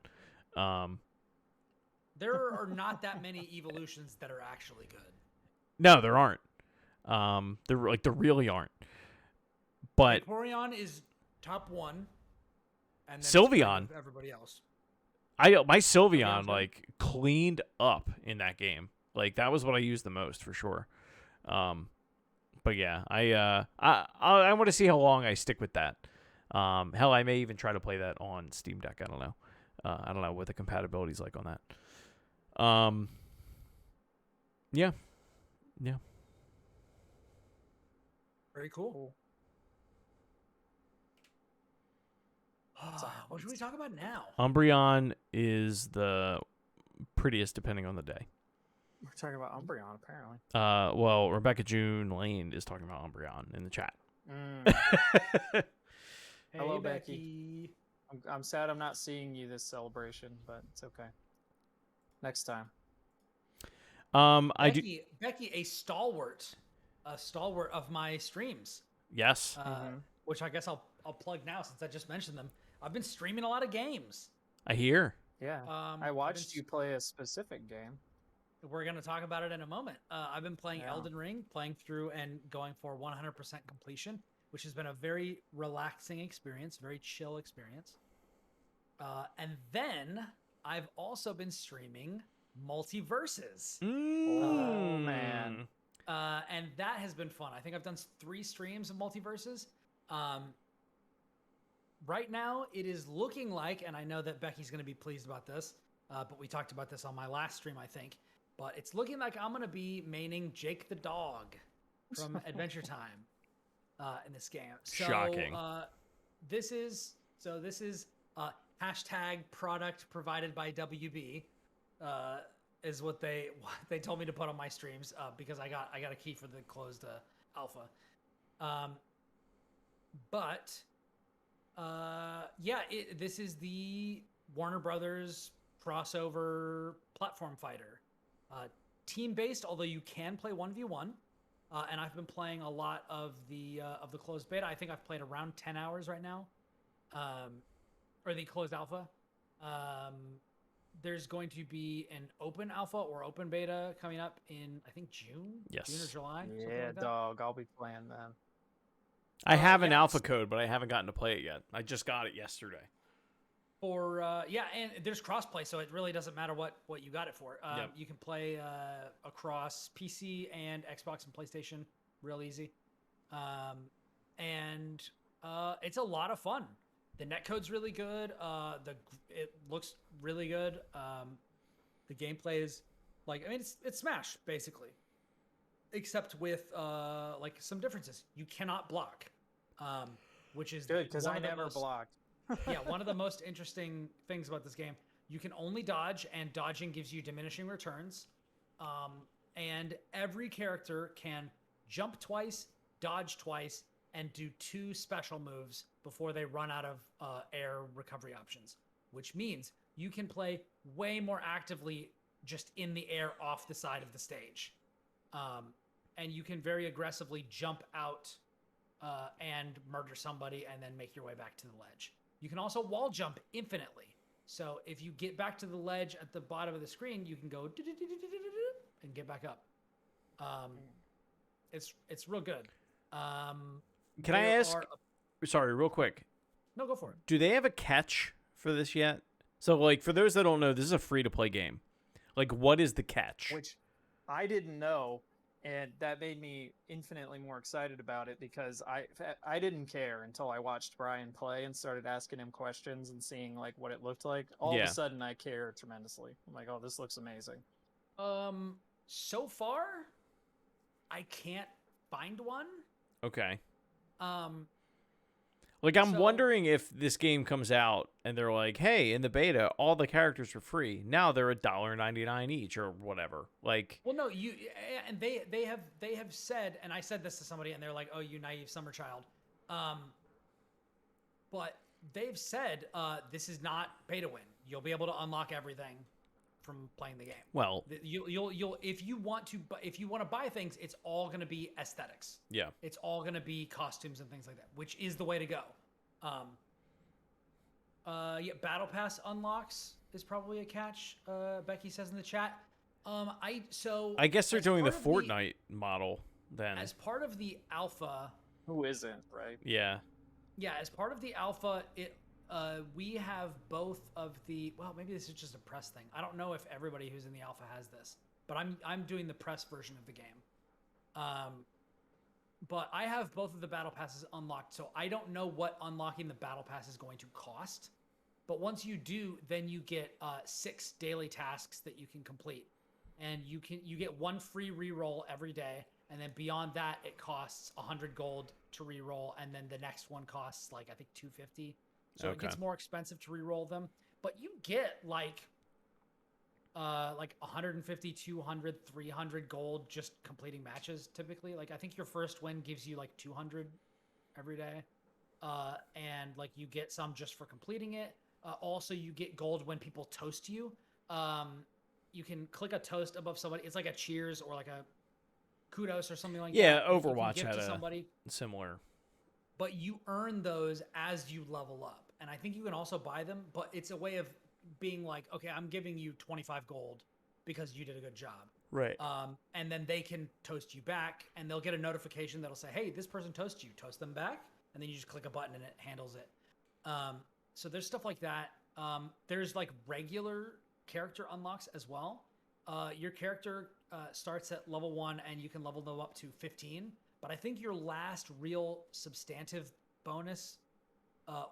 There are not that many evolutions that are actually good. No, there aren't. There really aren't. But Vaporeon is top 1, and then it's Sylveon. everybody else. My Sylveon Sylveon's good. like cleaned up in that game. Like that was what I used the most for sure. But yeah, I want to see how long I stick with that. Hell, I may even try to play that on Steam Deck. I don't know. I don't know what the compatibility is like on that. Yeah. Very cool. What should we talk about now? Umbreon is the prettiest depending on the day. We're talking about Umbreon, apparently. Well, Rebecca June Lane is talking about Umbreon in the chat. Hello, Hey, Becky. I'm sad I'm not seeing you this celebration, but it's okay. Next time. Becky, a stalwart of my streams. Yes. Which I guess I'll plug now since I just mentioned them. I've been streaming a lot of games. I hear. Yeah. I watched you play a specific game. We're going to talk about it in a moment. I've been playing Elden Ring, playing through and going for 100% completion, which has been a very relaxing experience, very chill experience. And then I've also been streaming Multiverses. Oh, man. And that has been fun. I think I've done 3 streams of Multiverses. Right now, it is looking like, and I know that Becky's going to be pleased about this, but we talked about this on my last stream, I think. But it's looking like I'm going to be maining Jake the dog from Adventure Time in this game. So, shocking. This is hashtag product provided by WB. Is what they told me to put on my streams because I got a key for the closed alpha. This is the Warner Brothers crossover platform fighter, team based. Although you can play 1v1, and I've been playing a lot of the closed beta. I think I've played around 10 hours right now, or the closed alpha. There's going to be an open alpha or open beta coming up in, I think, June? Yes. June or July? Yeah, like dog. I'll be playing then. I have an alpha code, but I haven't gotten to play it yet. I just got it yesterday. And there's crossplay, so it really doesn't matter what you got it for. You can play across PC and Xbox and PlayStation real easy. It's a lot of fun. The netcode's really good. It looks really good. The gameplay is it's Smash basically, except with some differences. You cannot block, which is good because I never blocked. One of the most interesting things about this game. You can only dodge, and dodging gives you diminishing returns. And every character can jump twice, dodge twice, and do 2 special moves before they run out of air recovery options, which means you can play way more actively just in the air off the side of the stage. And you can very aggressively jump out and murder somebody and then make your way back to the ledge. You can also wall jump infinitely. So if you get back to the ledge at the bottom of the screen, you can go and get back up. It's real good. Can I ask? Sorry, real quick. No, go for it. Do they have a catch for this yet? So, for those that don't know, this is a free-to-play game. What is the catch? Which I didn't know, and that made me infinitely more excited about it because I didn't care until I watched Brian play and started asking him questions and seeing what it looked like. All of a sudden, I care tremendously. I'm like, oh, this looks amazing. So far, I can't find one. Okay. Like, I'm So- wondering if this game comes out and they're like, hey, in the beta, all the characters are free. Now they're $1.99 each or whatever. Like, Well, no, and they have said, and I said this to somebody, and they're like, "Oh, you naive summer child," but they've said this is not pay to win. You'll be able to unlock everything from playing the game. well, You'll if you want to buy things, it's all going to be aesthetics. yeah. It's all going to be costumes and things like that, which is the way to go. Yeah, Battle Pass unlocks is probably a catch. Becky says in the chat. I guess they're doing the Fortnite model then. As part of the alpha. Who isn't, right? Yeah. Yeah, as part of the alpha, we have both of the. Well, maybe this is just a press thing. I don't know if everybody who's in the alpha has this, but I'm doing the press version of the game. But I have both of the battle passes unlocked, so I don't know what unlocking the battle pass is going to cost. But once you do, then you get 6 daily tasks that you can complete, and you get 1 free reroll every day, and then beyond that, it costs 100 gold to reroll, and then the next one costs like I think 250. So it gets more expensive to reroll them, but you get like 150, 200, 300 gold just completing matches typically. Like I think your first win gives you like 200 every day. And like you get some just for completing it. Also you get gold when people toast you. You can click a toast above somebody. It's like a cheers or like a kudos or something like that. Yeah, Overwatch had a somebody. Similar. But you earn those as you level up. And I think you can also buy them, but it's a way of being like, okay, I'm giving you 25 gold because you did a good job. Right. And then they can toast you back, and they'll get a notification that'll say, hey, this person toasts you, toast them back. And then you just click a button and it handles it. So there's stuff like that. There's like regular character unlocks as well. Your character starts at level 1 and you can level them up to 15. But I think your last real substantive bonus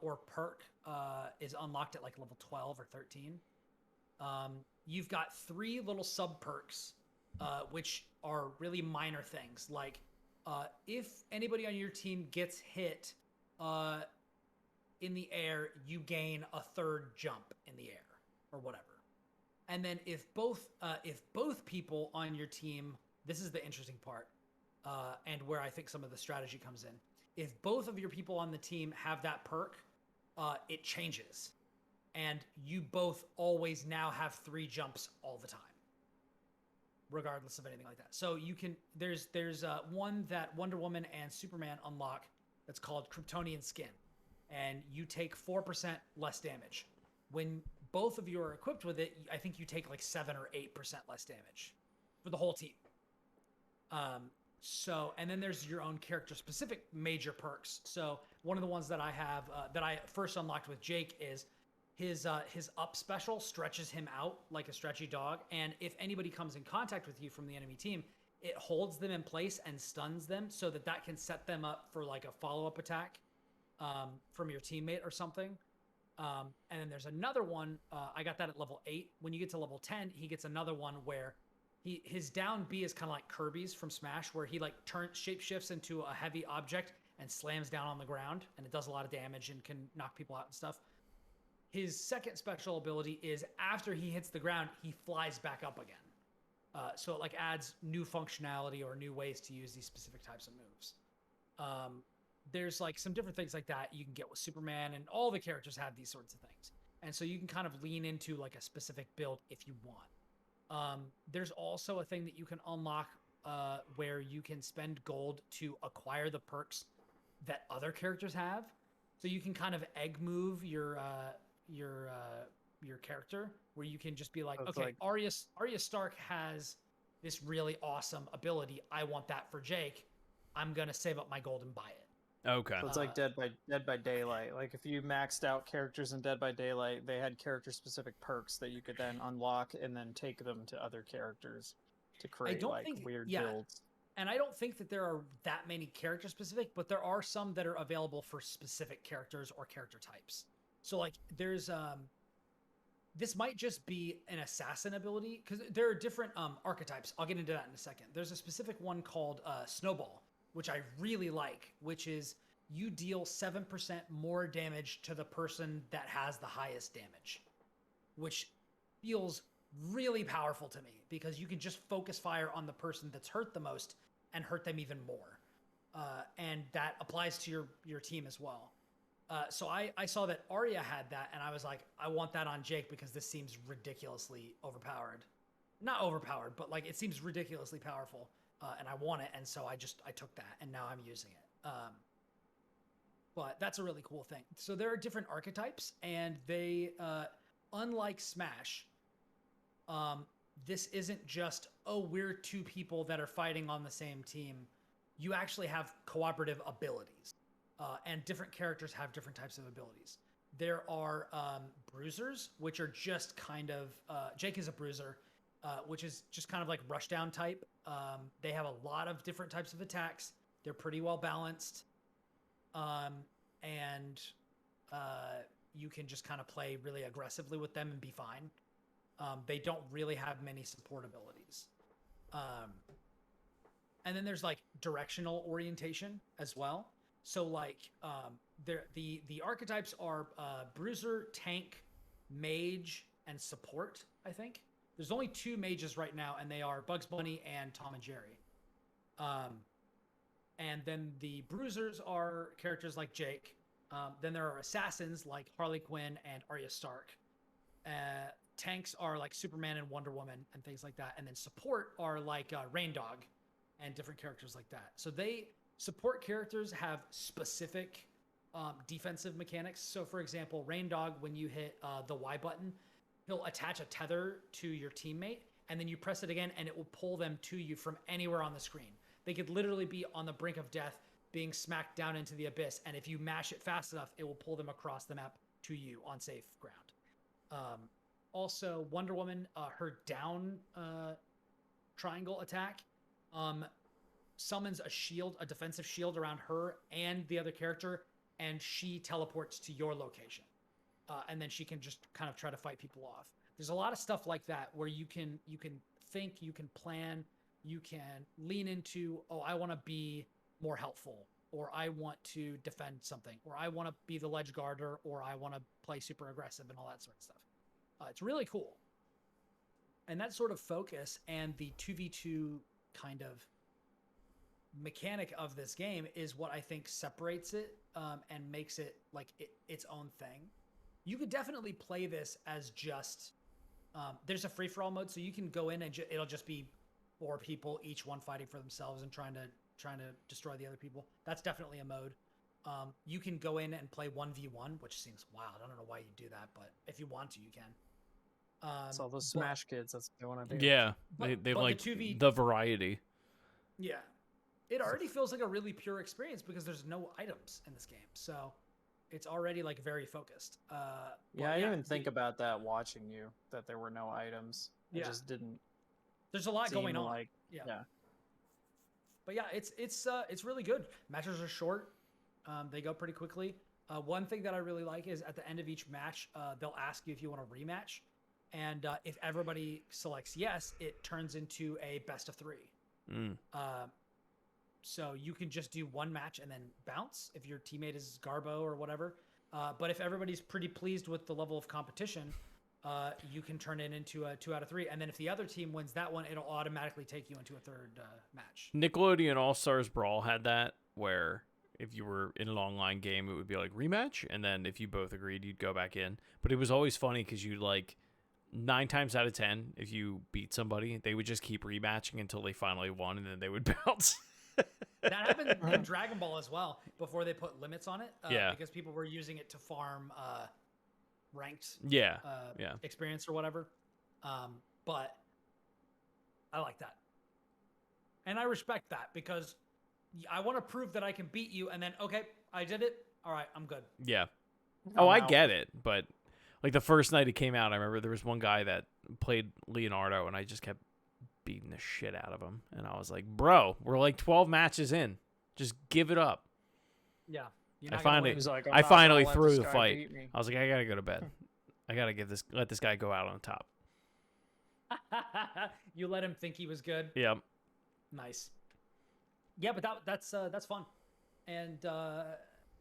or perk is unlocked at like level 12 or 13. You've got 3 little sub perks, which are really minor things. Like if anybody on your team gets hit in the air, you gain a 3rd jump in the air or whatever. And then if both people on your team, this is the interesting part, and where I think some of the strategy comes in. If both of your people on the team have that perk, it changes. And you both always now have 3 jumps all the time, regardless of anything like that. So you can, there's one that Wonder Woman and Superman unlock that's called Kryptonian Skin. And you take 4% less damage. When both of you are equipped with it, I think you take like 7 or 8% less damage for the whole team. So, and then there's your own character specific major perks. So one of the ones that I have, that I first unlocked with Jake is his up special stretches him out like a stretchy dog. And if anybody comes in contact with you from the enemy team, it holds them in place and stuns them so that can set them up for like a follow-up attack from your teammate or something. And then there's another one. I got that at level 8. When you get to level 10, he gets another one where his down B is kind of like Kirby's from Smash, where he like shapeshifts into a heavy object and slams down on the ground, and it does a lot of damage and can knock people out and stuff. His second special ability is after he hits the ground, he flies back up again. So it like adds new functionality or new ways to use these specific types of moves. There's like some different things like that you can get with Superman, and all the characters have these sorts of things. And so you can kind of lean into like a specific build if you want. There's also a thing that you can unlock where you can spend gold to acquire the perks that other characters have. So you can kind of egg move your character, where you can just be like, So it's okay, like- Arya Stark has this really awesome ability. I want that for Jake. I'm gonna save up my gold and buy it. Okay. So it's like Dead by Daylight. Like if you maxed out characters in Dead by Daylight, they had character specific perks that you could then unlock and then take them to other characters to create don't like think- weird yeah. builds. And I don't think that there are that many character specific, but there are some that are available for specific characters or character types. So like there's this might just be an assassin ability, because there are different archetypes. I'll get into that in a second. There's a specific one called Snowball, which I really like, which is you deal 7% more damage to the person that has the highest damage, which feels really powerful to me because you can just focus fire on the person that's hurt the most and hurt them even more. And that applies to your team as well. So I saw that Arya had that, and I was like, I want that on Jake because this seems ridiculously overpowered. Not overpowered, but like it seems ridiculously powerful, and I want it, and so I took that, and now I'm using it. But that's a really cool thing. So there are different archetypes, and they, unlike Smash, this isn't just, oh, we're two people that are fighting on the same team. You actually have cooperative abilities, and different characters have different types of abilities. There are bruisers, which are just kind of, Jake is a bruiser, which is just kind of like rushdown type. They have a lot of different types of attacks. They're pretty well balanced. And you can just kind of play really aggressively with them and be fine. They don't really have many support abilities. And then there's like directional orientation as well. So like the archetypes are bruiser, tank, mage, and support, I think. There's only 2 mages right now, and they are Bugs Bunny and Tom and Jerry. And then the bruisers are characters like Jake. Then there are assassins like Harley Quinn and Arya Stark. Tanks are like Superman and Wonder Woman and things like that. And then support are like Rain Dog and different characters like that. So support characters have specific defensive mechanics. So for example, Rain Dog, when you hit the Y button, he'll attach a tether to your teammate, and then you press it again and it will pull them to you from anywhere on the screen. They could literally be on the brink of death, being smacked down into the abyss, and if you mash it fast enough, it will pull them across the map to you on safe ground. Also, Wonder Woman, her down triangle attack summons a defensive shield around her and the other character, and she teleports to your location. And then she can just kind of try to fight people off. There's a lot of stuff like that where you can think, you can plan, you can lean into, oh, I want to be more helpful, or I want to defend something, or I want to be the ledge guarder, or I want to play super aggressive and all that sort of stuff. It's really cool. And that sort of focus and the 2v2 kind of mechanic of this game is what I think separates it and makes it like its own thing. You could definitely play this as just there's a free-for-all mode, so you can go in and it'll just be 4 people, each one fighting for themselves and trying to destroy the other people. That's definitely a mode. You can go in and play 1v1, which seems wild. I don't know why you do that, but if you want to, you can. So those Smash kids, that's what they want to do. Yeah, but they the like 2v the variety. Yeah. It already feels like a really pure experience because there's no items in this game. So it's already like very focused. Yeah, I didn't even think about that watching you, that there were no items. Yeah. It just didn't. There's a lot going on. Like, yeah. Yeah. But yeah, it's really good. Matches are short. They go pretty quickly. One thing that I really like is at the end of each match, they'll ask you if you want a rematch. And if everybody selects yes, it turns into a best of 3. So you can just do one match and then bounce if your teammate is Garbo or whatever. But if everybody's pretty pleased with the level of competition, you can turn it into a 2 out of 3. And then if the other team wins that one, it'll automatically take you into a third match. Nickelodeon All-Stars Brawl had that, where if you were in an online game, it would be like rematch. And then if you both agreed, you'd go back in. But it was always funny because you like 9 times out of 10, if you beat somebody, they would just keep rematching until they finally won, and then they would bounce. That happened in Dragon Ball as well before they put limits on it. Yeah. Because people were using it to farm ranked experience or whatever. But I like that. And I respect that because I want to prove that I can beat you and then, okay, I did it. All right, I'm good. Yeah. Oh, I get it. But like the first night it came out, I remember there was one guy that played Leonardo and I just kept beating the shit out of him. And I was like, bro, we're like 12 matches in. Just give it up. Yeah. I finally threw the fight. I was like, I gotta go to bed. I gotta let this guy go out on top. You let him think he was good. Yep. Nice. Yeah, but that's fun. And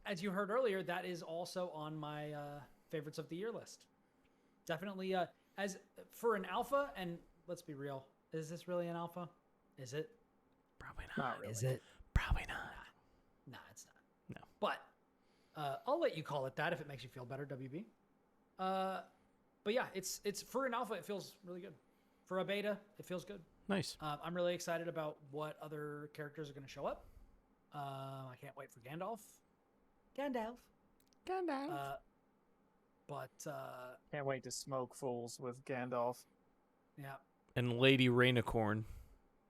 as you heard earlier, that is also on my favorites of the year list. Definitely, as for an alpha, and let's be real, is this really an alpha? Is it? Probably not. Not really. Is it? Probably not. Nah, it's not. No. But I'll let you call it that if it makes you feel better, WB. But yeah, it's for an alpha, it feels really good. For a beta, it feels good. Nice. I'm really excited about what other characters are going to show up. I can't wait for Gandalf. Gandalf. But Can't wait to smoke fools with Gandalf. yeah, And Lady Rainicorn.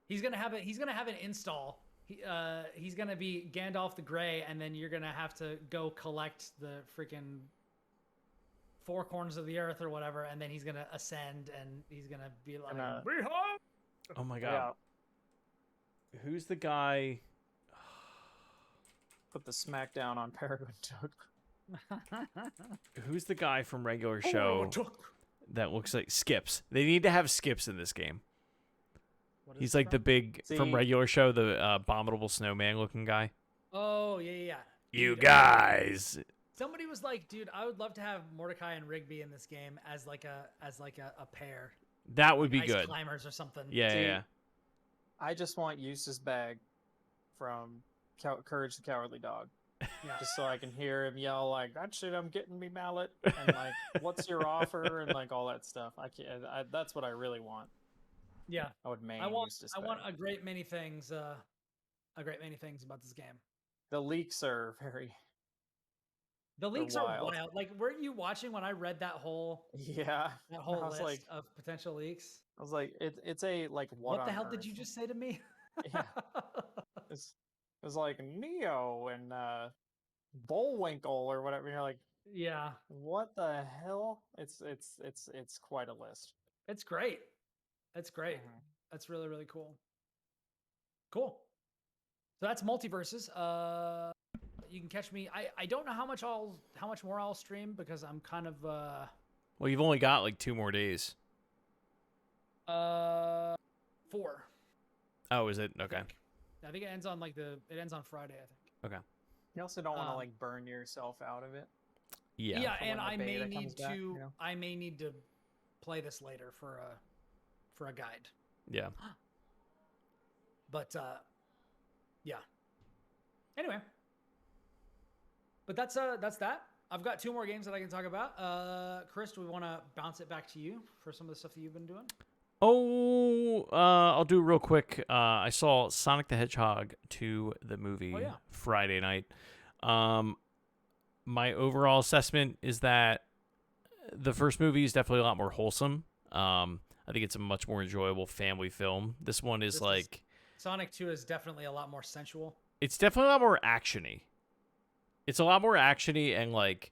he's gonna have an install. He's gonna be Gandalf the Grey, and then you're gonna have to go collect the freaking four corners of the earth or whatever, and then he's gonna ascend, and he's gonna be like, "Behold!" Oh my god. Who's the guy? Put the smackdown on Peregrine Took. Who's the guy from regular show Took. that looks like Skips? They need to have Skips in this game. What is He's it like the from? big from See- regular show, the abominable snowman looking guy. Oh yeah. You Dude, guys. Somebody was like, "Dude, I would love to have Mordecai and Rigby in this game as like a pair, That would be ice good. climbers or something." Yeah, See, yeah. I just want Eustace Bag from Courage the Cowardly Dog. Yeah. Just so I can hear him yell like, "That's it, I'm getting me mallet," and like, "What's your offer?" and like all that stuff. That's what I really want. Yeah. I would main I want Eustace I want Bag. a great many things about this game. The leaks are very The leaks are wild. wild. Like, weren't you watching when I read that whole yeah. I was list like, of potential leaks? it's a like What on the hell did earth? you just say to me? Yeah. It's like Neo and Bullwinkle or whatever. And you're like, Yeah, what the hell? It's quite a list. it's great. It's great. Mhm. That's really, really cool. Cool. So that's multiverses. You can catch me. I don't know how much more I'll stream because I'm kind of Well, you've only got like 2 more days. 4. Oh, is it? Okay. I think it ends on Friday, I think. Okay. You also don't want to Um, like burn yourself out of it. Yeah. Yeah, for and when the I may beta need comes to back, you know? I may need to play this later for a guide. Yeah. But yeah. Anyway. But that's that. I've got 2 more games that I can talk about. Chris, do we want to bounce it back to you for some of the stuff that you've been doing? Oh, I'll do it real quick. I saw Sonic the Hedgehog 2, the movie, yeah. Friday night. My overall assessment is that the first movie is definitely a lot more wholesome. I think it's a much more enjoyable family film. This one is Sonic 2 is definitely a lot more sensual. it's definitely a lot more actiony. It's a lot more actiony, and like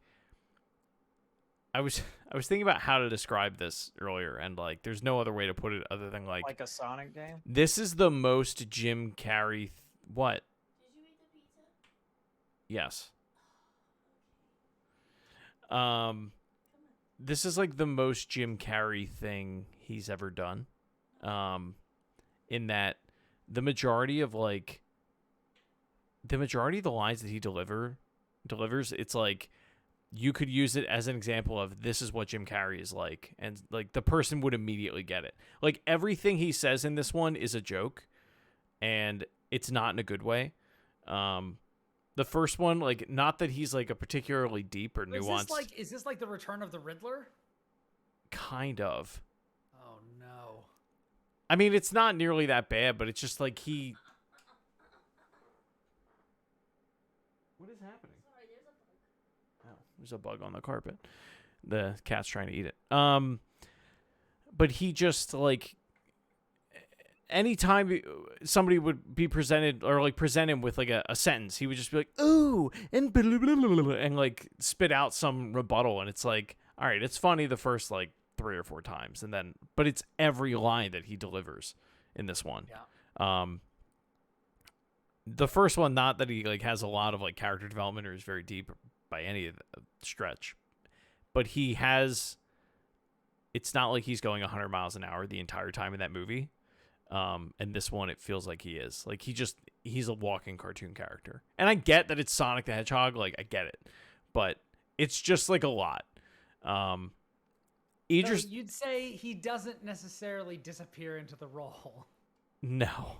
I was thinking about how to describe this earlier, and like there's no other way to put it other than like a Sonic game. this is the most Jim Carrey. What? Did you eat the pizza? Yes. This is like the most Jim Carrey thing he's ever done. In that the majority of the lines that he delivers, it's like you could use it as an example of this is what Jim Carrey is like, and like the person would immediately get it. Like everything he says in this one is a joke, and it's not in a good way. The first one, like, not that he's like a particularly deep or nuanced. Is this like the Return of the Riddler? Kind of. Oh no. I mean, it's not nearly that bad, but it's just like he. What is happening? Sorry, there's a bug. Oh, there's a bug on the carpet. The cat's trying to eat it. But he just like anytime somebody would be presented or like present him with like a sentence, he would just be like, "Ooh," and blah, blah, blah, blah, blah, and like spit out some rebuttal, and it's like, all right, it's funny the first like 3 or 4 times, and then but it's every line that he delivers in this one. Yeah. The first one, not that he like has a lot of like character development or is very deep by any stretch, but he has. It's not like he's going 100 miles an hour the entire time in that movie. And this one, it feels like he is. Like he's a walking cartoon character. And I get that it's Sonic the Hedgehog. Like I get it, but it's just like a lot. Idris, So you'd say he doesn't necessarily disappear into the role. no,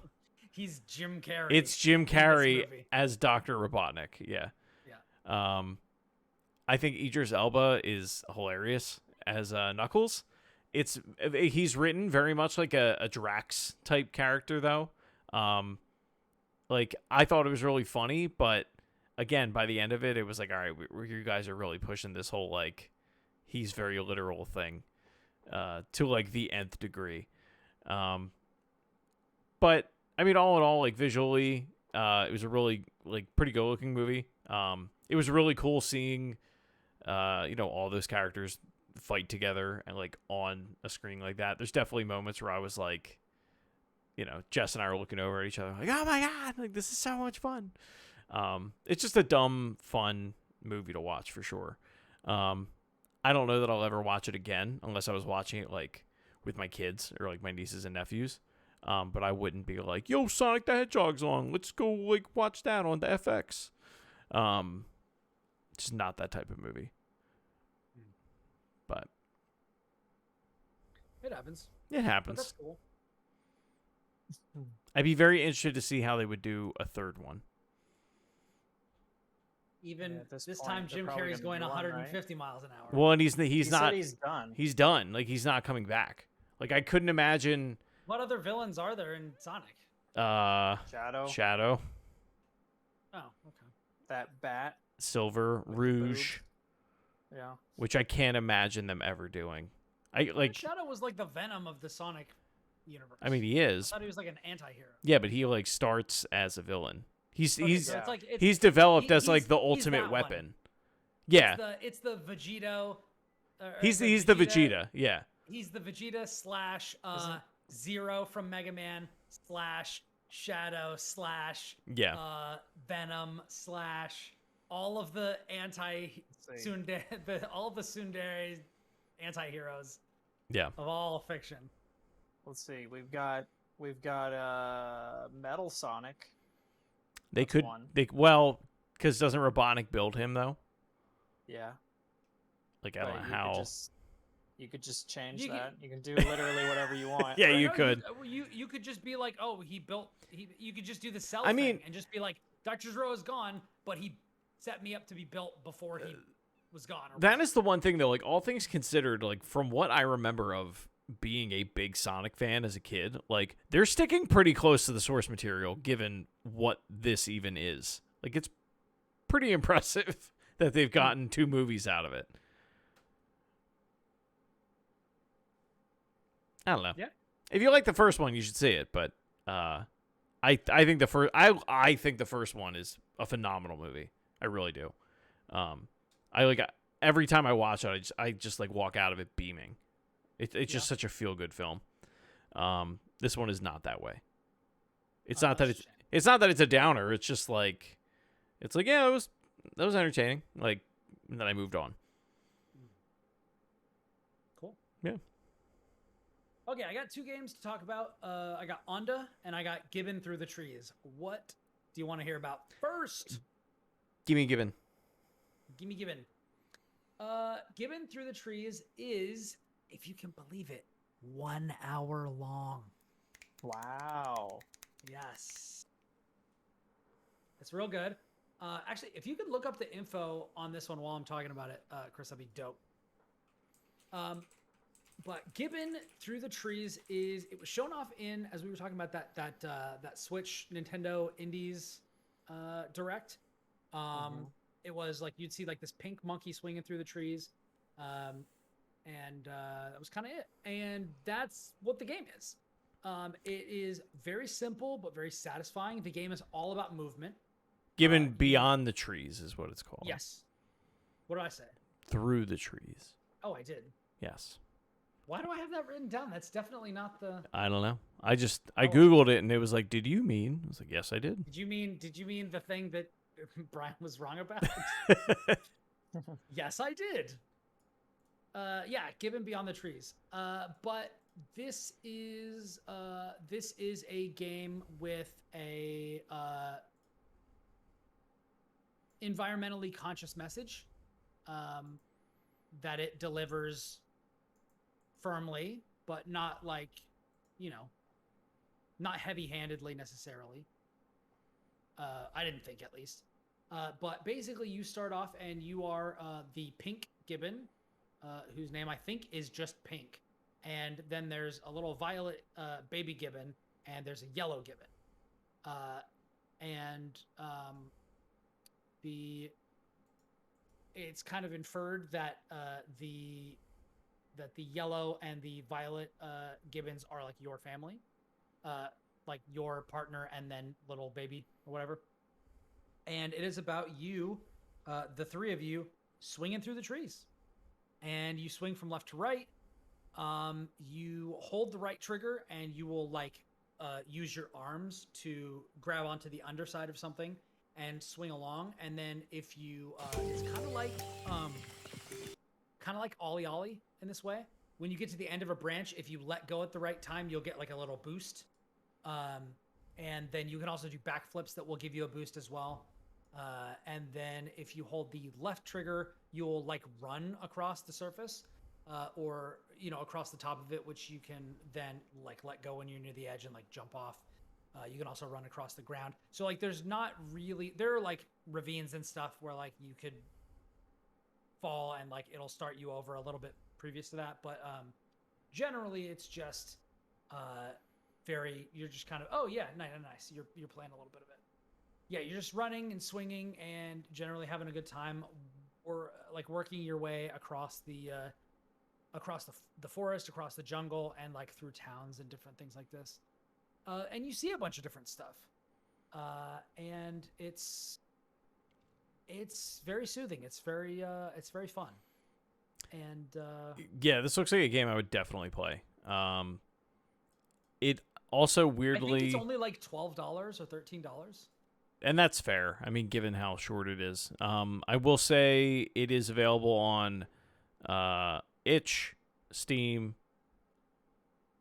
He's Jim Carrey. it's Jim in this Carrey movie. as Dr. Robotnik. Yeah. Yeah. I think Idris Elba is hilarious as Knuckles. He's written very much like a Drax type character though. Like I thought it was really funny, but again, by the end of it, it was like, all right, you guys are really pushing this whole like he's very literal thing to like the nth degree. But I mean, all in all, like visually, it was a really like pretty good looking movie. It was really cool seeing, all those characters fight together and like on a screen like that. There's definitely moments where I was like, Jess and I were looking over at each other like, oh my God, like this is so much fun. It's just a dumb, fun movie to watch for sure. I don't know that I'll ever watch it again unless I was watching it like with my kids or like my nieces and nephews. But I wouldn't be like, yo, Sonic the Hedgehog's on. Let's go like watch that on the FX. Just not that type of movie. But It happens. it But happens. that's cool. I'd be very interested to see how they would do a third one. Even Yeah, at this this point, time, they're Jim probably Carrey's gonna going do one, right? 150 miles an hour. Well, and he's He not. said he's done. He's done. Like he's not coming back. Like I couldn't imagine. What other villains are there in Sonic? Shadow, Shadow, Oh, okay. that bat. Silver, the Rouge, Yeah. which I can't imagine them ever doing. I like. Shadow was like the Venom of the Sonic universe. I mean, he I is. thought he was like an anti-hero. Yeah, but he like starts as a villain. He's Okay, he's so it's like, he's developed as like he's- the he's ultimate that one. weapon. Yeah, It's the Vegito. he's the Vegeta. Yeah, He's the Vegeta slash Isn't- Zero from Mega Man slash Shadow slash yeah. Venom slash all of the Let's see. all of the tsundere anti-heroes Yeah. of all fiction. Let's see. We've got Metal Sonic. They That's could one. because doesn't Robotnik build him though? Yeah. Like I but don't know you how. you could just change You could- that. You can do literally whatever you want. Yeah, Or you no, could. You could just be like, oh, you could just do the cell I mean- thing and just be like, Dr. Zero is gone, but he set me up to be built before he was gone. Or That whatever. is the one thing though. Like all things considered, like from what I remember of being a big Sonic fan as a kid, like they're sticking pretty close to the source material given what this even is. Like it's pretty impressive that they've gotten 2 movies out of it. I don't know. Yeah. If you like the first one, you should see it, but I think the first I think the first one is a phenomenal movie. I really do. I like every time I watch it, I just like walk out of it beaming. It's just such a feel good film. This one is not that way. It's Oh, not that that's a shame. it's not that it's a downer. It's just like yeah, that was entertaining. Like and then I moved on. Cool. Yeah. Okay, I got 2 games to talk about. I got Onda and I got Gibbon Through the Trees. What do you want to hear about first? Give me a given. Give me Gibbon. Gibbon Through the Trees is, if you can believe it, 1 hour long. Wow. Yes. It's real good. Actually, if you could look up the info on this one while I'm talking about it, Chris, that'd be dope. But Gibbon Through the Trees it was shown off in, as we were talking about that Switch Nintendo Indies Direct. It was like you'd see like this pink monkey swinging through the trees, and that was kind of it. And that's what the game is. It is very simple but very satisfying. The game is all about movement. Given Beyond the Trees is what it's called. Yes. What did I say? Through the Trees. Oh, I did. Yes. Why do I have that written down? That's definitely not the. I don't know. I Oh. Googled it and it was like, did you mean? I was like, yes, I did. Did you mean the thing that Brian was wrong about? Yes, I did. Yeah, Gibbon Beyond the Trees. But This is a game with a environmentally conscious message that it delivers firmly, but not like, not heavy-handedly necessarily. I didn't think, at least. But basically, you start off and you are the pink gibbon, whose name I think is just Pink. And then there's a little violet baby gibbon, and there's a yellow gibbon. It's kind of inferred that the yellow and the violet gibbons are like your family, like your partner and then little baby or whatever. And it is about you, the three of you, swinging through the trees. And you swing from left to right. You hold the right trigger, and you will use your arms to grab onto the underside of something and swing along. And then if you, it's kind of like Ollie Ollie in this way. When you get to the end of a branch, if you let go at the right time, you'll get like a little boost. And then you can also do backflips that will give you a boost as well. And then if you hold the left trigger, you'll like run across the surface, or across the top of it, which you can then like let go when you're near the edge and like jump off. You can also run across the ground. So like there are like ravines and stuff where like you could fall and like it'll start you over a little bit previous to that. But generally it's just you're just kind of, oh yeah, nice. You're playing a little bit of it. Yeah, you're just running and swinging and generally having a good time, or like working your way across the forest, across the jungle, and like through towns and different things like this. And you see a bunch of different stuff. And it's very soothing. It's very fun. And yeah, this looks like a game I would definitely play. It also weirdly, I think it's only like $12 or $13. and that's fair. I mean, given how short it is. I will say it is available on itch, Steam,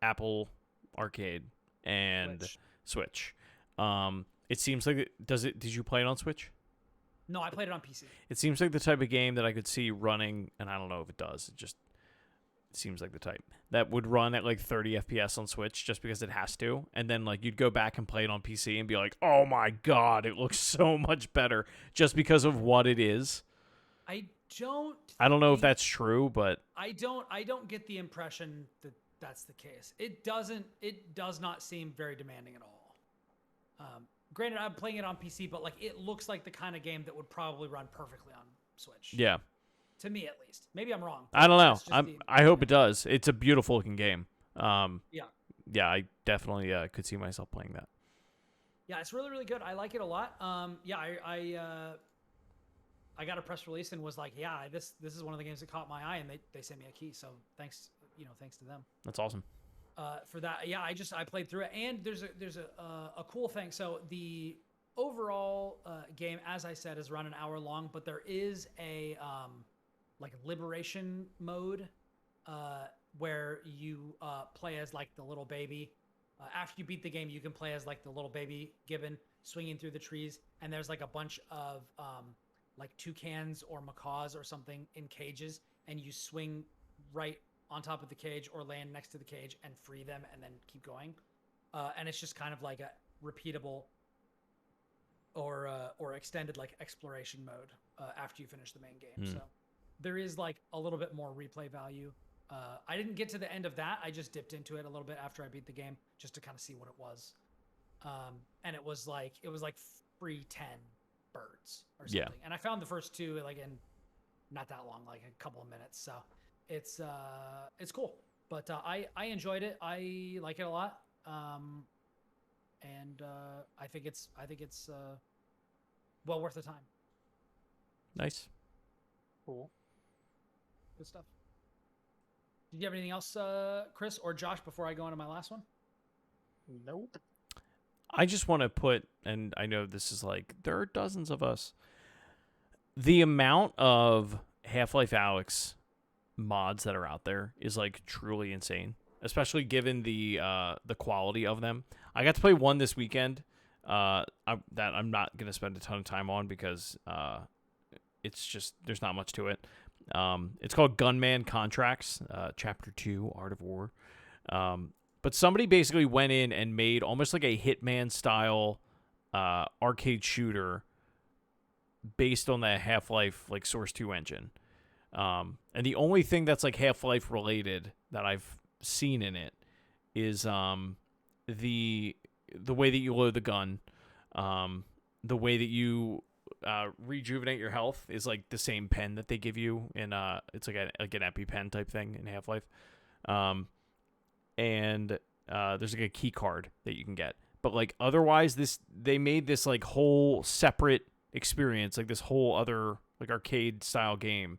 Apple Arcade, and Switch. It seems like did you play it on Switch? No, I played it on PC. It seems like the type of game that I could see running, and I don't know if it does. It seems like the type that would run at like 30 FPS on Switch just because it has to, and then like you'd go back and play it on PC and be like, "Oh my god, it looks so much better just because of what it is." I don't know if that's true, but I don't get the impression that that's the case. It does not seem very demanding at all. Granted, I'm playing it on PC, but like it looks like the kind of game that would probably run perfectly on Switch. Yeah. To me, at least. Maybe I'm wrong. I don't know. I hope it does. It's a beautiful looking game. Yeah. Yeah, I definitely could see myself playing that. Yeah, it's really, really good. I like it a lot. Yeah, I got a press release and was like, yeah, this is one of the games that caught my eye, and they sent me a key. So thanks to them. That's awesome. For that, yeah, I played through it, and there's a cool thing. So the overall game, as I said, is around an hour long, but there is a like liberation mode where you play as like the little baby. After you beat the game, you can play as like the little baby gibbon swinging through the trees, and there's like a bunch of like toucans or macaws or something in cages, and you swing right on top of the cage or land next to the cage and free them and then keep going. And it's just kind of like a repeatable or extended like exploration mode after you finish the main game. So there is like a little bit more replay value. I didn't get to the end of that. I just dipped into it a little bit after I beat the game just to kind of see what it was. And it was like free 10 birds or something. Yeah. And I found the first two like in not that long, like a couple of minutes. So it's cool, but I enjoyed it. I like it a lot. And I think it's well worth the time. Nice. Cool. Good stuff. Did you have anything else, Chris or Josh, before I go into my last one? Nope. I just want to put, and I know this is like, there are dozens of us. The amount of Half-Life Alyx mods that are out there is like truly insane. especially given the quality of them. I got to play one this weekend that I'm not going to spend a ton of time on because it's just there's not much to it. It's called Gunman Contracts, Chapter 2, Art of War. But somebody basically went in and made almost like a Hitman style arcade shooter based on the Half-Life like Source 2 engine. And the only thing that's like Half-Life related that I've seen in it is the way that you load the gun, the way that you rejuvenate your health is like the same pen that they give you in it's like an EpiPen type thing in Half-Life. And there's like a key card that you can get. But like otherwise they made this like whole separate experience, like this whole other like arcade style game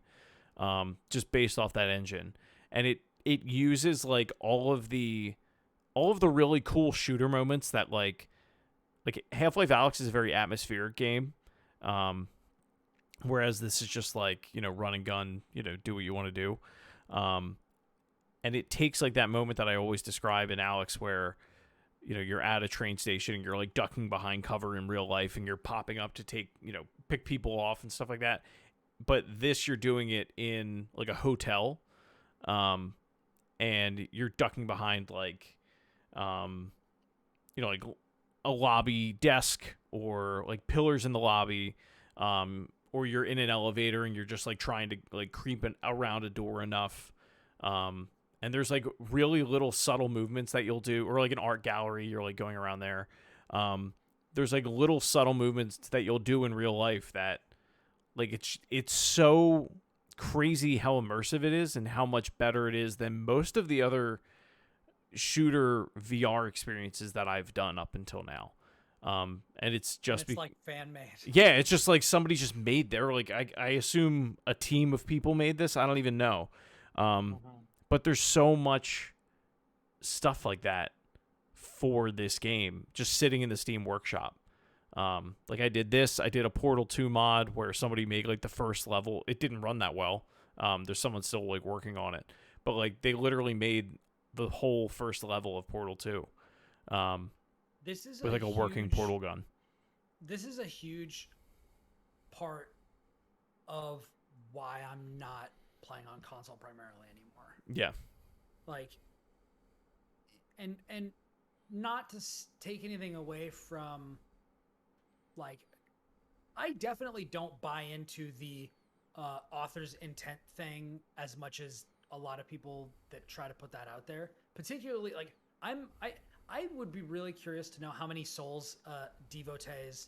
just based off that engine. And it uses like all of the really cool shooter moments that like Half-Life Alyx is a very atmospheric game. Whereas this is just like, run and gun, do what you want to do. And it takes like that moment that I always describe in Alyx where, you're at a train station and you're like ducking behind cover in real life and you're popping up to take, pick people off and stuff like that. But this, you're doing it in like a hotel. And you're ducking behind like, like a lobby desk or like pillars in the lobby. Or you're in an elevator and you're just like trying to like creep around a door enough. And there's like really little subtle movements that you'll do, or like an art gallery, you're like going around there. There's like little subtle movements that you'll do in real life that like it's so crazy how immersive it is and how much better it is than most of the other shooter VR experiences that I've done up until now. And it's just it's like fan made. Yeah, it's just like somebody just made there. Like I assume a team of people made this. I don't even know. But there's so much stuff like that for this game just sitting in the Steam Workshop. Like I did a Portal 2 mod where somebody made like the first level. It didn't run that well. There's someone still like working on it, but like they literally made the whole first level of Portal 2. This is with like a working portal gun. This is a huge part of why I'm not playing on console primarily anymore. Yeah. Like, and not to take anything away from, like, I definitely don't buy into the author's intent thing as much as a lot of people that try to put that out there. Particularly, like, I would be really curious to know how many Souls devotees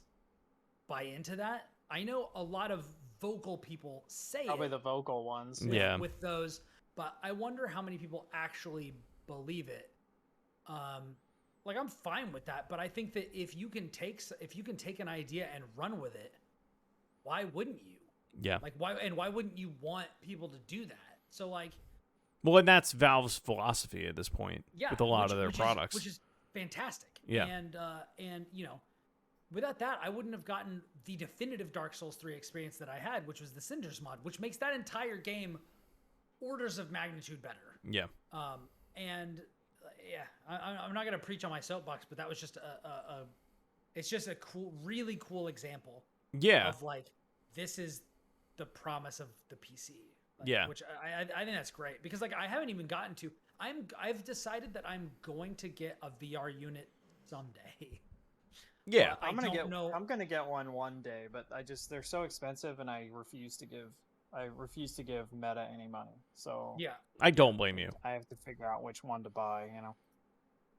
buy into that. I know a lot of vocal people say probably the vocal ones. With those, but I wonder how many people actually believe it. Like I'm fine with that, but I think that if you can take an idea and run with it, why wouldn't you? Yeah. Like why wouldn't you want people to do that? So like, well, and that's Valve's philosophy at this point with a lot of their products, which is fantastic. Yeah. And without that, I wouldn't have gotten the definitive Dark Souls 3 experience that I had, which was the Cinders mod, which makes that entire game orders of magnitude better. Yeah. And yeah, I'm not gonna preach on my soapbox, but that was just it's just a cool, really cool example. Yeah. Of like, this is the promise of the PC. Like, yeah. Which I think that's great because like I haven't even gotten to. I've decided that I'm going to get a VR unit someday. Yeah, I'm gonna get one day, but they're so expensive, and I refuse to give Meta any money. So yeah, I don't blame you. I have to figure out which one to buy.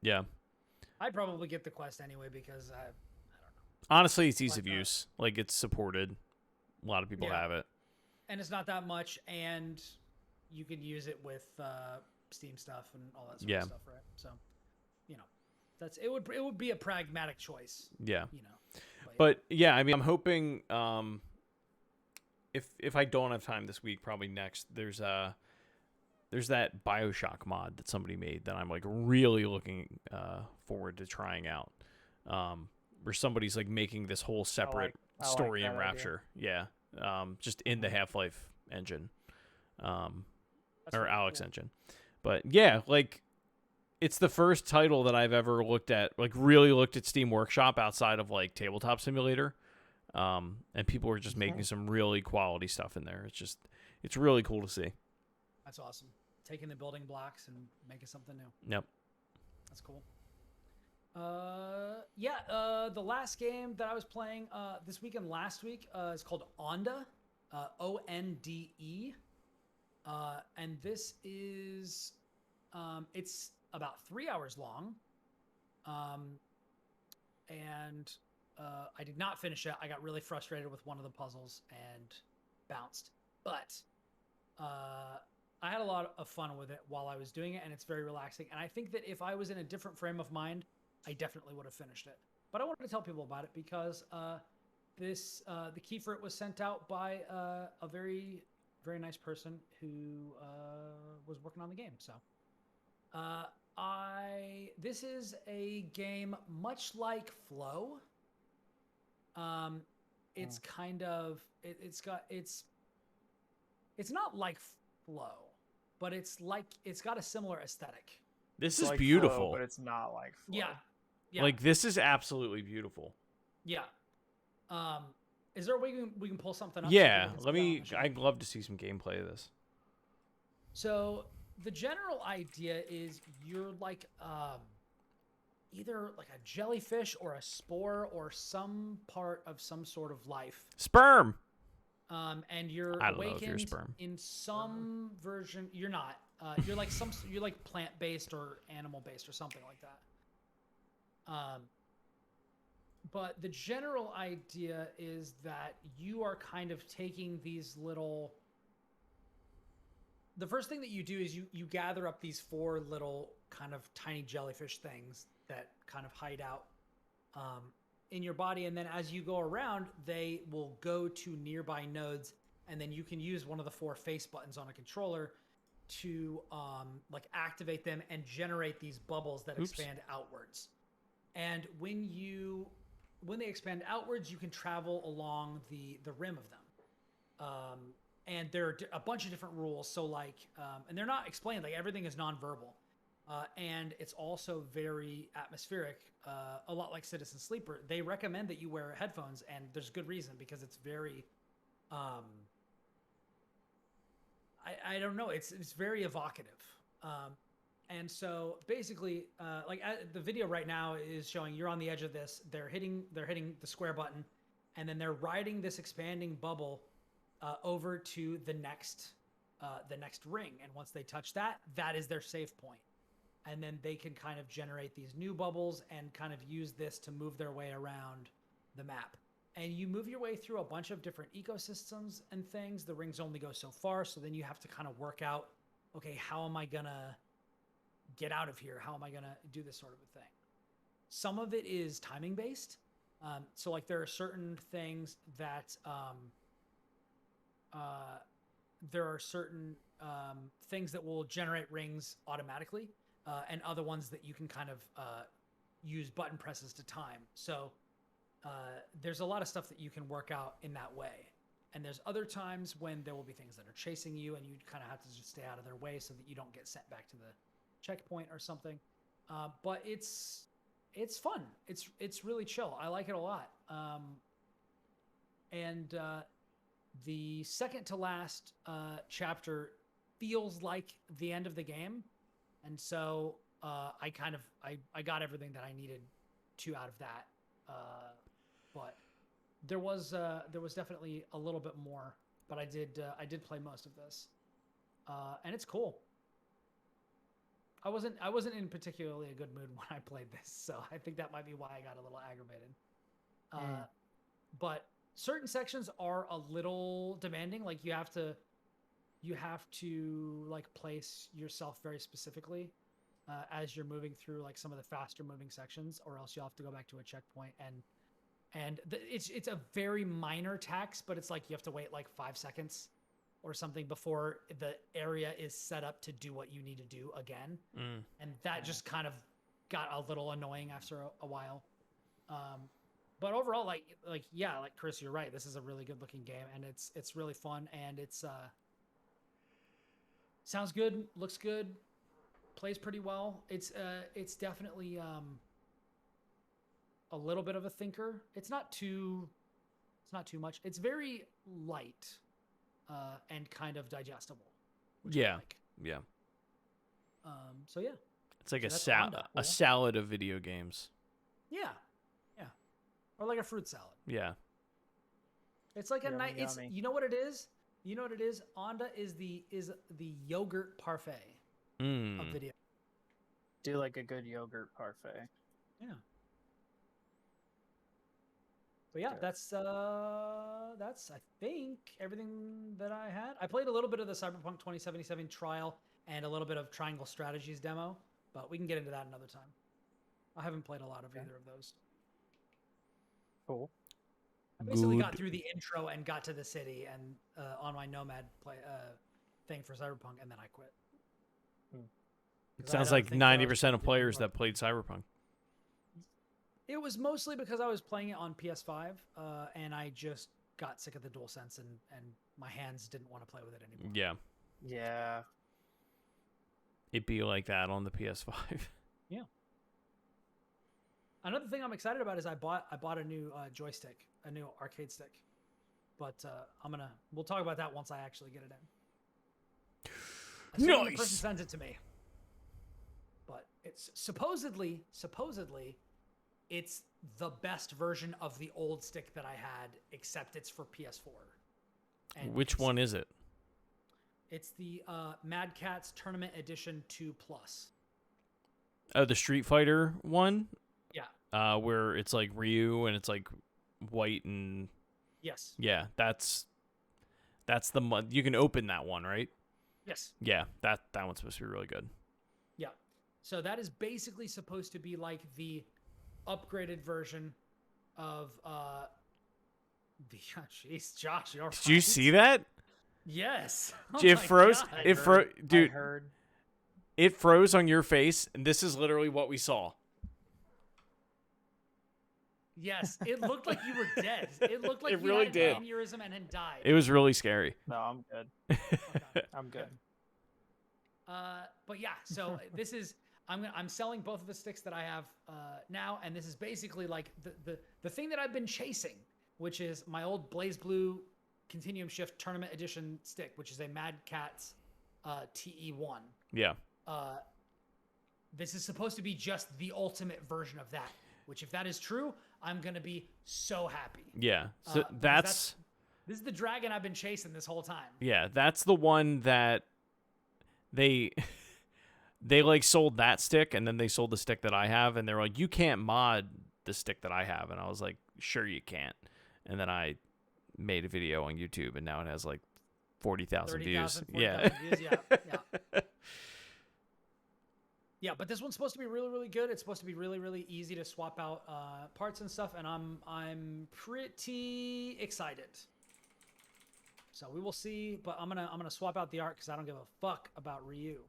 Yeah, I'd probably get the Quest anyway because I don't know. Honestly, it's ease of use. Like it's supported. A lot of people have it, and it's not that much, and you can use it with Steam stuff and all that sort of stuff, right? So, it would be a pragmatic choice. Yeah. But yeah, I mean, I'm hoping if I don't have time this week, probably next. There's that BioShock mod that somebody made that I'm like really looking forward to trying out. Where somebody's like making this whole separate story in Rapture. Idea. Yeah. Just in the Half-Life engine. Or Alyx engine. But yeah, like it's the first title that I've ever looked at, like really looked at Steam Workshop outside of like Tabletop Simulator. And people were just making some really quality stuff in there. It's really cool to see. That's awesome. Taking the building blocks and making something new. Yep. That's cool. The last game that I was playing this week and last week is called Onda, Onde. And this is it's about 3 hours long. And I did not finish it. I got really frustrated with one of the puzzles and bounced. But I had a lot of fun with it while I was doing it, and it's very relaxing. And I think that if I was in a different frame of mind, I definitely would have finished it. But I wanted to tell people about it because the key for it was sent out by a very, very nice person who was working on the game. So this is a game much like Flow. It's kind of it's not like Flow, but it's got a similar aesthetic. This It's is like beautiful. Flow, but it's not like Flow. Yeah. Like this is absolutely beautiful. Yeah. Is there a way we can pull something up? Yeah, so people can see it on the I'd love to see some gameplay of this. So the general idea is you're like either like a jellyfish or a spore or some part of some sort of life. Sperm. And you're I don't know if awakened you're a sperm. in some version. You're not. You're like you're like plant-based or animal-based or something like that. But the general idea is that you are kind of taking these little. The first thing that you do is you gather up these 4 little kind of tiny jellyfish things that kind of hide out in your body, and then as you go around, they will go to nearby nodes, and then you can use one of the 4 face buttons on a controller to like activate them and generate these bubbles that expand outwards. And when they expand outwards, you can travel along the rim of them. And there are a bunch of different rules. So like, and they're not explained, like everything is nonverbal. And it's also very atmospheric, a lot like Citizen Sleeper. They recommend that you wear headphones, and there's good reason because it's very, I don't know, it's very evocative. And so basically, the video right now is showing you're on the edge of this. They're hitting the square button, and then they're riding this expanding bubble over to the next ring. And once they touch that, that is their save point. And then they can kind of generate these new bubbles and kind of use this to move their way around the map. And you move your way through a bunch of different ecosystems and things. The rings only go so far, so then you have to kind of work out, okay, how am I gonna get out of here? How am I gonna do this sort of a thing? Some of it is timing based. So like there are certain things that there are certain things that will generate rings automatically, and other ones that you can kind of use button presses to time. So there's a lot of stuff that you can work out in that way. And there's other times when there will be things that are chasing you, and you kind of have to just stay out of their way so that you don't get sent back to the checkpoint or something. But it's fun. It's really chill. I like it a lot. And the second to last chapter feels like the end of the game, and so I got everything that I needed to out of that. But there was definitely a little bit more, but I did play most of this, and it's cool. I wasn't in particularly a good mood when I played this, so I think that might be why I got a little aggravated. But certain sections are a little demanding. Like you have to like place yourself very specifically as you're moving through like some of the faster moving sections, or else you'll have to go back to a checkpoint. And it's a very minor tax, but it's like you have to wait like 5 seconds or something before the area is set up to do what you need to do again. And that just kind of got a little annoying after a while. But overall, like Chris, you're right. This is a really good looking game, and it's really fun, and it's sounds good, looks good, plays pretty well. It's definitely a little bit of a thinker. It's not too much. It's very light and kind of digestible. Which I Yeah. like. Yeah. So yeah. It's like So a that's Honda. a salad of video games. Yeah. Yeah. Or like a fruit salad. Yeah. It's like a Yummy, nice. It's yummy. you know what it is. You know what it is. Onda is the yogurt parfait of Mm. video. Do like a good yogurt parfait. Yeah. But yeah, Sure. that's I think everything that I had. I played a little bit of the Cyberpunk 2077 trial and a little bit of Triangle Strategies demo, but we can get into that another time. I haven't played a lot of either of those. Cool. I basically got Good. through the intro and got to the city and on my Nomad thing for Cyberpunk, and then I quit. It 'Cause I had sounds other like things that I was 90% of doing players before. that played Cyberpunk. It was mostly because I was playing it on PS5, and I just got sick of the DualSense, and my hands didn't want to play with it anymore. Yeah. Yeah. It'd be like that on the PS5. Another thing I'm excited about is I bought a new joystick, a new arcade stick, but we'll talk about that once I actually get it in. Assuming the person Nice. sends it to me. But it's supposedly it's the best version of the old stick that I had, except it's for PS4. And Which PC. one is it? It's the Mad Catz Tournament Edition 2 Plus. Oh, the Street Fighter one? Yeah. Where it's like Ryu and it's like white and Yes. yeah, that's the you can open that one, right? Yes. Yeah, that one's supposed to be really good. Yeah. So that is basically supposed to be like the upgraded version of jeez, Josh, you're Did you see that? Yes. It my froze. God. It froze, dude. I heard. It froze on your face, and this is literally what we saw. Yes, it looked like you were dead. It looked like It you really had did. an aneurysm and had died. It was really scary. No, I'm good. Okay. I'm good. But yeah, so this is I'm selling both of the sticks that I have now, and this is basically like the thing that I've been chasing, which is my old Blaze Blue Continuum Shift Tournament Edition stick, which is a Mad Catz TE1. Yeah. This is supposed to be just the ultimate version of that, which if that is true, I'm gonna be so happy. Yeah. So Because that's this is the dragon I've been chasing this whole time. yeah, that's the one that they like sold that stick and then they sold the stick that I have and they're like, you can't mod the stick that I have, and I was like, sure you can't. And then I made a video on YouTube and now it has like 40,000 views. 40,000 Yeah. views. Yeah. Yeah, but this one's supposed to be really, really good. It's supposed to be really, really easy to swap out parts and stuff, and I'm pretty excited. So we will see, but I'm gonna swap out the art because I don't give a fuck about Ryu.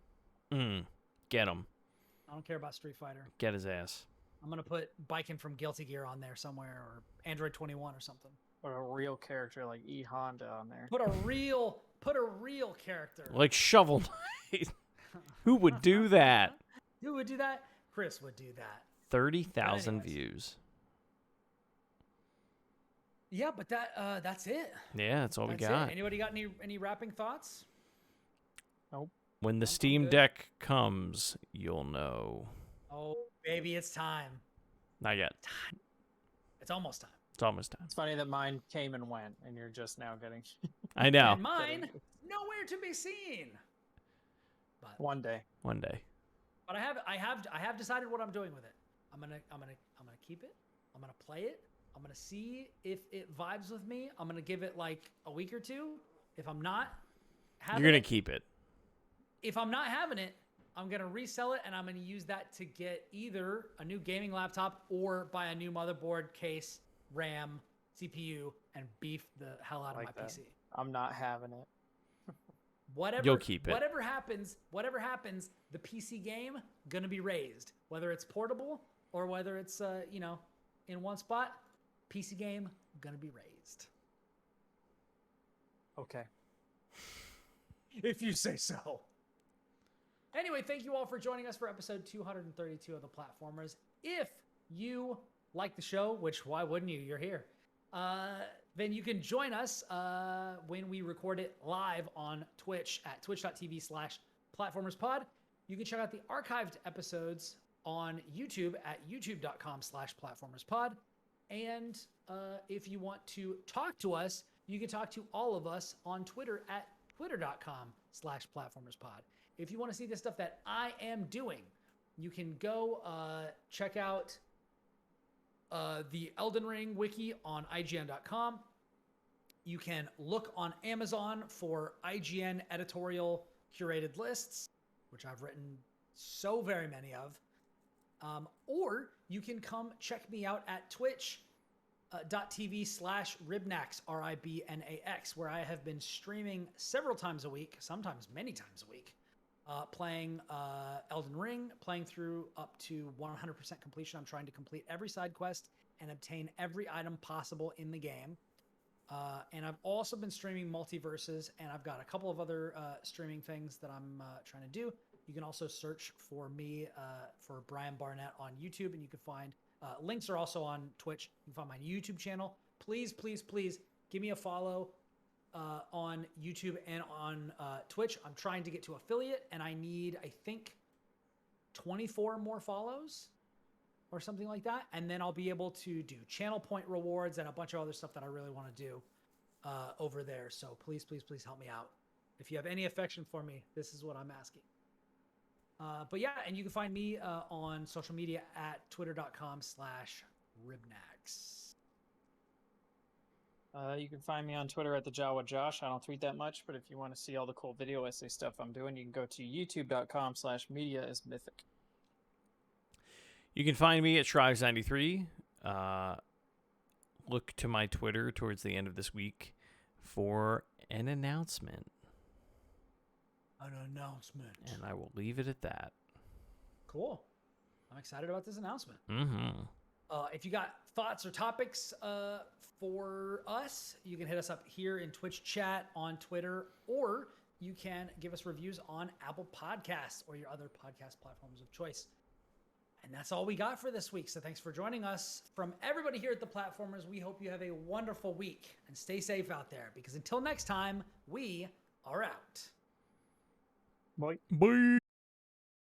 Get him. I don't care about Street Fighter. Get his ass. I'm gonna put Biken from Guilty Gear on there somewhere, or Android 21 or something. Put a real character like E Honda on there. Put a real character. Like Shovel Knight. Who would do that? Who would do that? Chris would do that. 30,000 anyways. views. Yeah, but that's it. Yeah, that's all we That's got. it. Anybody got any wrapping thoughts? When the I'm Steam good. Deck comes, you'll know. Oh, baby, it's time. Not yet. It's almost time. It's almost time. It's funny that mine came and went, and you're just now getting I know. And mine, nowhere to be seen. But one day. One day. I have decided what I'm doing with it. I'm gonna keep it. I'm gonna play it. I'm gonna see if it vibes with me. I'm gonna give it like a week or two. If I'm not having You're going it, to keep it. if I'm not having it, I'm gonna resell it and I'm gonna use that to get either a new gaming laptop or buy a new motherboard, case, RAM, CPU, and beef the hell out of Like my that. PC. I'm not having it. You'll keep it. Whatever happens, the PC game gonna be raised. Whether it's portable or whether it's in one spot, PC game gonna be raised. Okay. If you say so. Anyway, thank you all for joining us for episode 232 of the Platformers. If you like the show, which why wouldn't you? You're here. Then you can join us when we record it live on Twitch at twitch.tv/platformerspod. You can check out the archived episodes on YouTube at youtube.com/platformerspod. And if you want to talk to us, you can talk to all of us on Twitter at twitter.com/platformerspod. If you want to see the stuff that I am doing, you can go check out the Elden Ring wiki on IGN.com. You can look on Amazon for IGN editorial curated lists, which I've written so very many of. Or you can come check me out at twitch.tv/Ribnax, RIBNAX, where I have been streaming several times a week, sometimes many times a week, playing Elden Ring, playing through up to 100% completion. I'm trying to complete every side quest and obtain every item possible in the game. And I've also been streaming multiverses, and I've got a couple of other streaming things that I'm trying to do. You can also search for me for Brian Barnett on YouTube, and you can find links are also on Twitch. You can find my YouTube channel. Please, please, please give me a follow on YouTube and on Twitch. I'm trying to get to affiliate, and I need, I think, 24 more follows or something like that. And then I'll be able to do channel point rewards and a bunch of other stuff that I really want to do over there. So please, please, please help me out. If you have any affection for me, this is what I'm asking. But yeah, and you can find me on social media at twitter.com/Ribnax. You can find me on Twitter at the Jawa Josh. I don't tweet that much, but if you want to see all the cool video essay stuff I'm doing, you can go to youtube.com/mediaismythic. You can find me at Shrives93. Look to my Twitter towards the end of this week for an announcement. An announcement. And I will leave it at that. Cool. I'm excited about this announcement. Mm-hmm. If you got thoughts or topics for us, you can hit us up here in Twitch chat, on Twitter, or you can give us reviews on Apple Podcasts or your other podcast platforms of choice. And that's all we got for this week. So thanks for joining us. From everybody here at the Platformers, we hope you have a wonderful week and stay safe out there, because until next time, we are out. Bye. Bye.